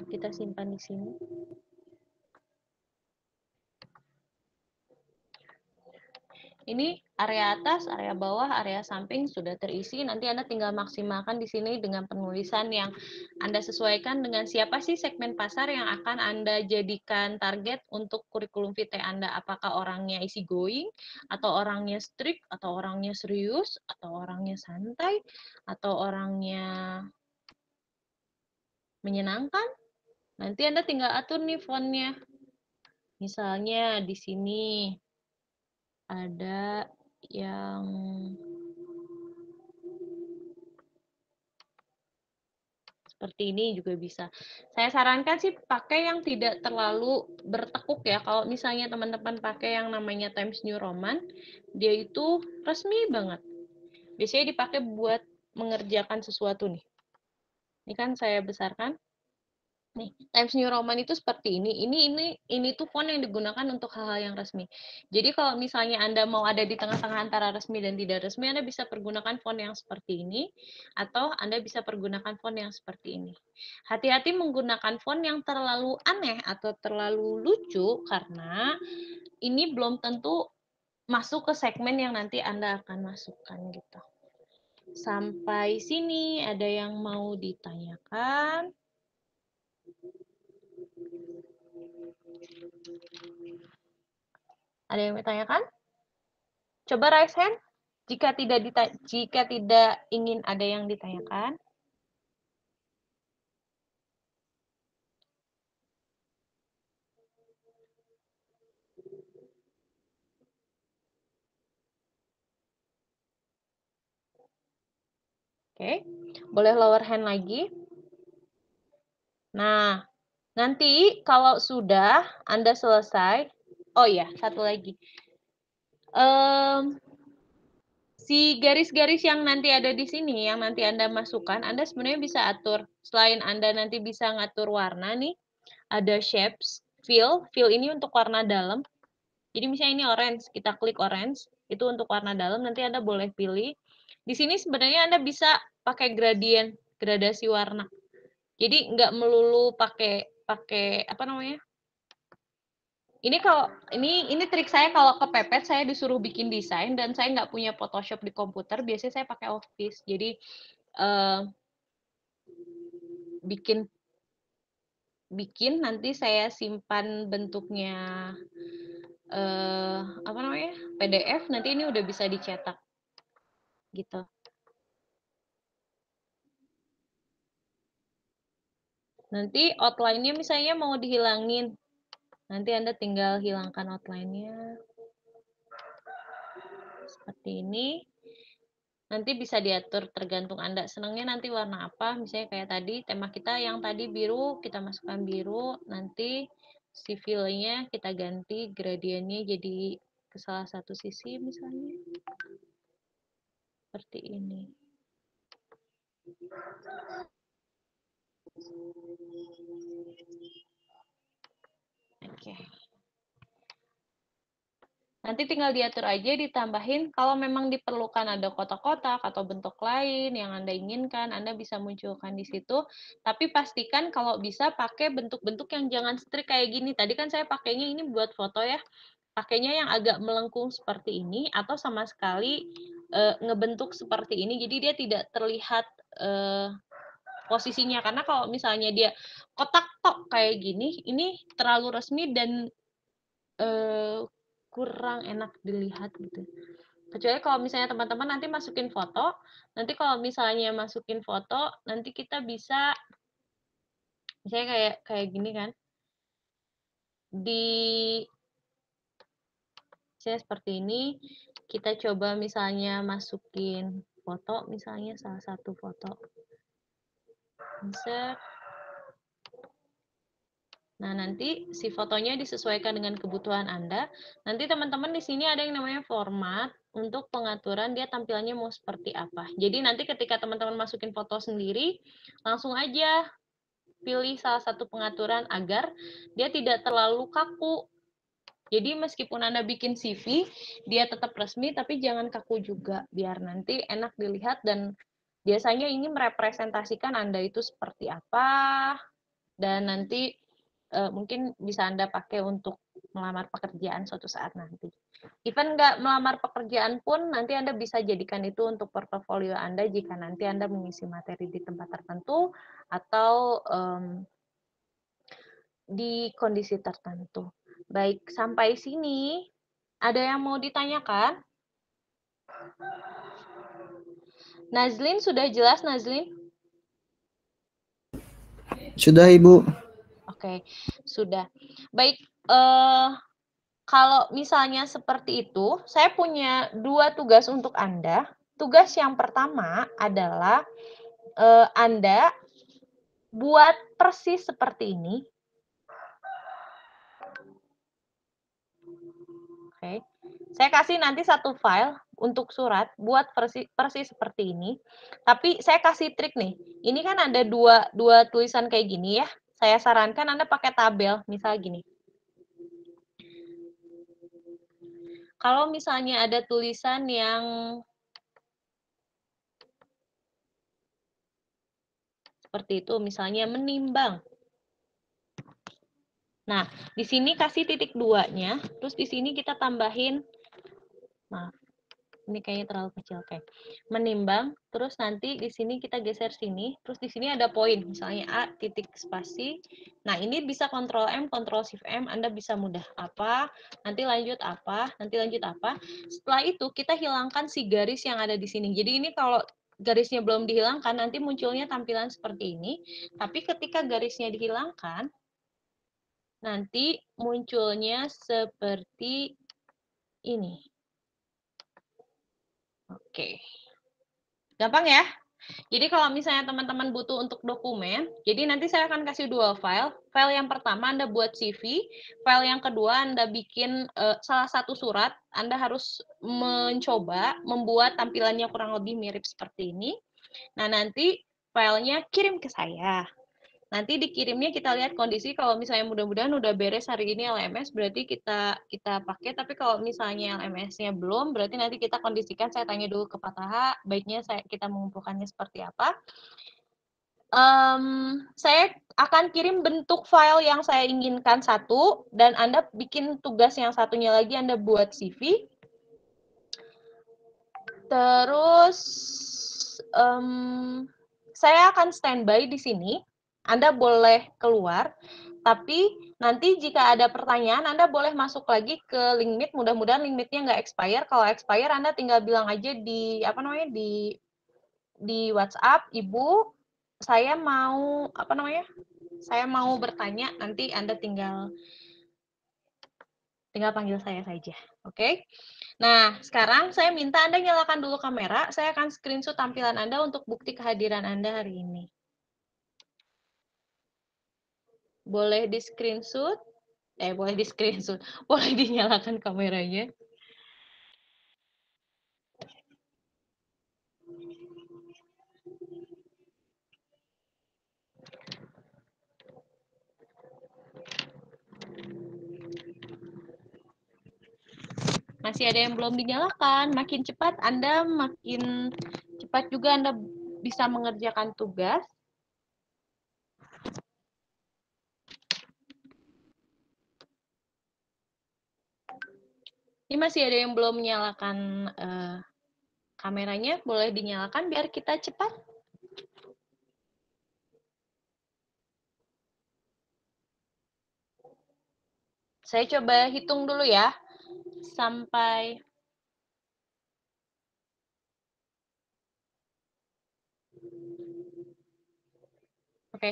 Kita simpan di sini. Ini area atas, area bawah, area samping sudah terisi. Nanti Anda tinggal maksimalkan di sini dengan penulisan yang Anda sesuaikan dengan siapa sih segmen pasar yang akan Anda jadikan target untuk kurikulum VT Anda. Apakah orangnya easy going, atau orangnya strict, atau orangnya serius, atau orangnya santai, atau orangnya menyenangkan. Nanti Anda tinggal atur nih fontnya. Misalnya di sini ada yang seperti ini juga bisa. Saya sarankan sih pakai yang tidak terlalu bertekuk ya. Kalau misalnya teman-teman pakai yang namanya Times New Roman, dia itu resmi banget. Biasanya dipakai buat mengerjakan sesuatu nih. Ini kan saya besarkan. Nih, Times New Roman itu seperti ini. Ini tuh font yang digunakan untuk hal-hal yang resmi. Jadi kalau misalnya Anda mau ada di tengah-tengah antara resmi dan tidak resmi, Anda bisa pergunakan font yang seperti ini, atau Anda bisa pergunakan font yang seperti ini. Hati-hati menggunakan font yang terlalu aneh atau terlalu lucu, karena ini belum tentu masuk ke segmen yang nanti Anda akan masukkan gitu. Sampai sini ada yang mau ditanyakan? Ada yang ditanyakan? Coba raise hand jika tidak ingin ada yang ditanyakan. Oke, boleh lower hand lagi. Nah, nanti kalau sudah Anda selesai, oh ya, satu lagi. Si garis-garis yang nanti ada di sini, yang nanti Anda masukkan, Anda sebenarnya bisa atur. Selain Anda nanti bisa ngatur warna nih, ada shapes, fill ini untuk warna dalam. Jadi misalnya ini orange, kita klik orange, itu untuk warna dalam, nanti Anda boleh pilih. Di sini sebenarnya Anda bisa pakai gradasi warna. Jadi nggak melulu pakai apa namanya? Ini trik saya kalau kepepet saya disuruh bikin desain dan saya nggak punya Photoshop di komputer, biasanya saya pakai Office. Jadi bikin nanti saya simpan bentuknya apa namanya? PDF, nanti ini udah bisa dicetak. Gitu. Nanti outline-nya misalnya mau dihilangin. Nanti Anda tinggal hilangkan outline-nya. Seperti ini. Nanti bisa diatur tergantung Anda senangnya nanti warna apa. Misalnya kayak tadi, tema kita yang tadi biru, kita masukkan biru. Nanti si fill-nya kita ganti gradiennya jadi ke salah satu sisi misalnya. Seperti ini. Oke. Nanti tinggal diatur aja, ditambahin. Kalau memang diperlukan ada kotak-kotak atau bentuk lain yang Anda inginkan, Anda bisa munculkan di situ. Tapi pastikan kalau bisa pakai bentuk-bentuk yang jangan strict kayak gini. Tadi kan saya pakainya ini buat foto ya. Pakainya yang agak melengkung seperti ini, atau sama sekali ngebentuk seperti ini. Jadi dia tidak terlihat posisinya. Karena kalau misalnya dia kotak tok kayak gini, ini terlalu resmi dan kurang enak dilihat gitu. Kecuali kalau misalnya teman-teman nanti masukin foto, nanti kalau misalnya masukin foto, nanti kita bisa misalnya kayak gini kan. Saya seperti ini, kita coba misalnya masukin foto, misalnya salah satu foto. Insert. Nah, nanti si fotonya disesuaikan dengan kebutuhan Anda. Nanti teman-teman di sini ada yang namanya format untuk pengaturan dia tampilannya mau seperti apa. Jadi nanti ketika teman-teman masukin foto sendiri, langsung aja pilih salah satu pengaturan agar dia tidak terlalu kaku. Jadi meskipun Anda bikin CV, dia tetap resmi, tapi jangan kaku juga, biar nanti enak dilihat dan biasanya ini merepresentasikan Anda itu seperti apa, dan nanti mungkin bisa Anda pakai untuk melamar pekerjaan suatu saat nanti. Even nggak melamar pekerjaan pun, nanti Anda bisa jadikan itu untuk portofolio Anda jika nanti Anda mengisi materi di tempat tertentu atau di kondisi tertentu. Baik, sampai sini ada yang mau ditanyakan? Nazlin, sudah jelas Nazlin? Sudah, Ibu. Oke, sudah. Baik, kalau misalnya seperti itu, saya punya 2 tugas untuk Anda. Tugas yang pertama adalah Anda buat persis seperti ini. Oke. Saya kasih nanti 1 file untuk surat buat persis seperti ini. Tapi saya kasih trik nih. Ini kan ada dua tulisan kayak gini ya. Saya sarankan Anda pakai tabel, misal gini. Kalau misalnya ada tulisan yang seperti itu, misalnya menimbang. Nah, di sini kasih titik 2-nya, terus di sini kita tambahin, maaf, ini kayaknya terlalu kecil, oke. Menimbang, terus nanti di sini kita geser sini, terus di sini ada poin, misalnya A, titik spasi. Nah, ini bisa Ctrl M, Ctrl Shift M, Anda bisa mudah apa, nanti lanjut apa, nanti lanjut apa. Setelah itu, kita hilangkan si garis yang ada di sini. Jadi ini kalau garisnya belum dihilangkan, nanti munculnya tampilan seperti ini. Tapi ketika garisnya dihilangkan, nanti munculnya seperti ini. Oke. Gampang ya? Jadi kalau misalnya teman-teman butuh untuk dokumen, jadi nanti saya akan kasih 2 file. File yang pertama Anda buat CV, file yang kedua Anda bikin salah satu surat. Anda harus mencoba membuat tampilannya kurang lebih mirip seperti ini. Nah, nanti filenya kirim ke saya. Nanti dikirimnya kita lihat kondisi, kalau misalnya mudah-mudahan udah beres hari ini LMS, berarti kita pakai, tapi kalau misalnya LMS-nya belum, berarti nanti kita kondisikan, saya tanya dulu ke Pak Taha, baiknya kita mengumpulkannya seperti apa. Saya akan kirim bentuk file yang saya inginkan satu, dan Anda bikin tugas yang satunya lagi, Anda buat CV. Terus, saya akan standby di sini. Anda boleh keluar, tapi nanti jika ada pertanyaan, Anda boleh masuk lagi ke link Meet. Mudah-mudahan link Meet-nya nggak expire. Kalau expire, Anda tinggal bilang aja di di WhatsApp, Ibu, saya mau saya mau bertanya. Nanti Anda tinggal panggil saya saja, oke? Nah, sekarang saya minta Anda nyalakan dulu kamera. Saya akan screenshot tampilan Anda untuk bukti kehadiran Anda hari ini. Boleh di-screenshot? Boleh di-screenshot. Boleh dinyalakan kameranya. Masih ada yang belum dinyalakan. Makin cepat Anda, makin cepat juga Anda bisa mengerjakan tugas. Ini masih ada yang belum menyalakan kameranya, boleh dinyalakan biar kita cepat. Saya coba hitung dulu ya, sampai oke.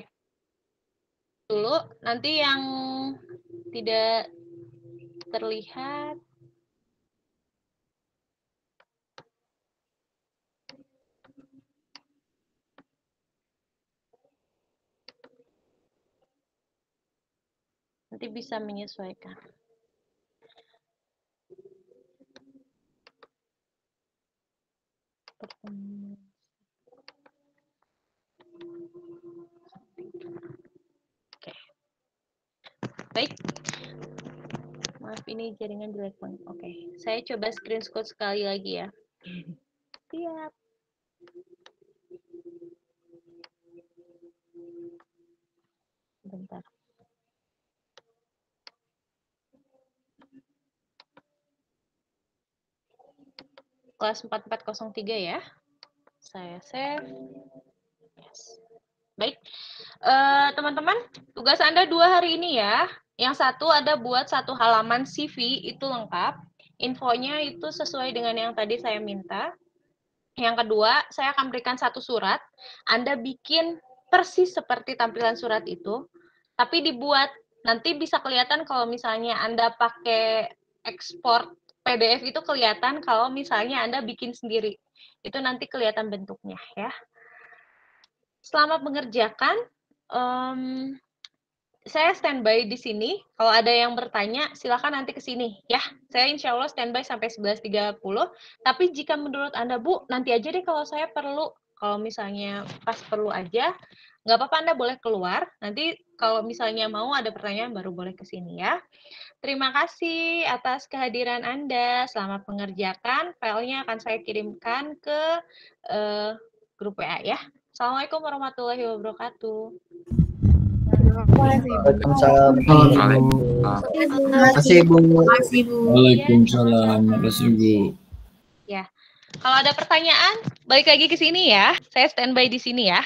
Dulu, nanti yang tidak terlihat. Nanti bisa menyesuaikan. Oke. Baik. Maaf, ini jaringan jelek banget. Oke. Saya coba screenshot sekali lagi ya. Siap. Bentar. Kelas 4403 ya. Saya save. Yes. Baik. Teman-teman, tugas Anda 2 hari ini ya. Yang satu ada buat 1 halaman CV, itu lengkap. Infonya itu sesuai dengan yang tadi saya minta. Yang kedua, saya akan berikan 1 surat. Anda bikin persis seperti tampilan surat itu, tapi dibuat. Nanti bisa kelihatan kalau misalnya Anda pakai ekspor PDF itu kelihatan kalau misalnya Anda bikin sendiri. Itu nanti kelihatan bentuknya ya. Selamat mengerjakan. Saya standby di sini. Kalau ada yang bertanya, silakan nanti ke sini ya. Saya insya Allah standby sampai 11.30. Tapi jika menurut Anda, Bu, nanti aja deh kalau saya perlu. Kalau misalnya pas perlu aja, nggak apa-apa Anda boleh keluar. Nanti kalau misalnya mau ada pertanyaan baru boleh ke sini ya. Terima kasih atas kehadiran Anda. Selamat mengerjakan. Filenya akan saya kirimkan ke grup WA ya. Assalamualaikum warahmatullahi wabarakatuh. Waalaikumsalam. Terima kasih, Bu. Waalaikumsalam. Terima kasih, Bu. Ya. Kalau ada pertanyaan, balik lagi ke sini ya. Saya standby di sini ya.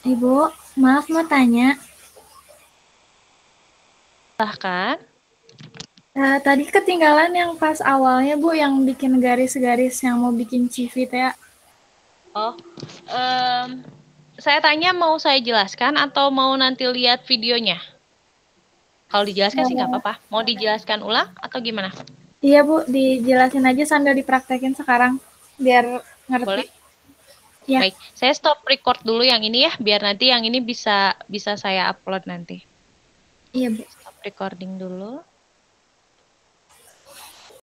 Ibu, maaf mau tanya. Silahkan. Tadi ketinggalan yang pas awalnya, Bu, yang bikin garis-garis yang mau bikin CV teh. Oh, saya tanya mau saya jelaskan atau mau nanti lihat videonya? Kalau dijelaskan sih nggak apa-apa. Mau dijelaskan ulang atau gimana? Iya, Bu, dijelasin aja sambil dipraktekin sekarang biar ngerti. Boleh? Ya. Baik, saya stop record dulu yang ini ya, biar nanti yang ini bisa saya upload nanti. Iya, Bu. Stop recording dulu.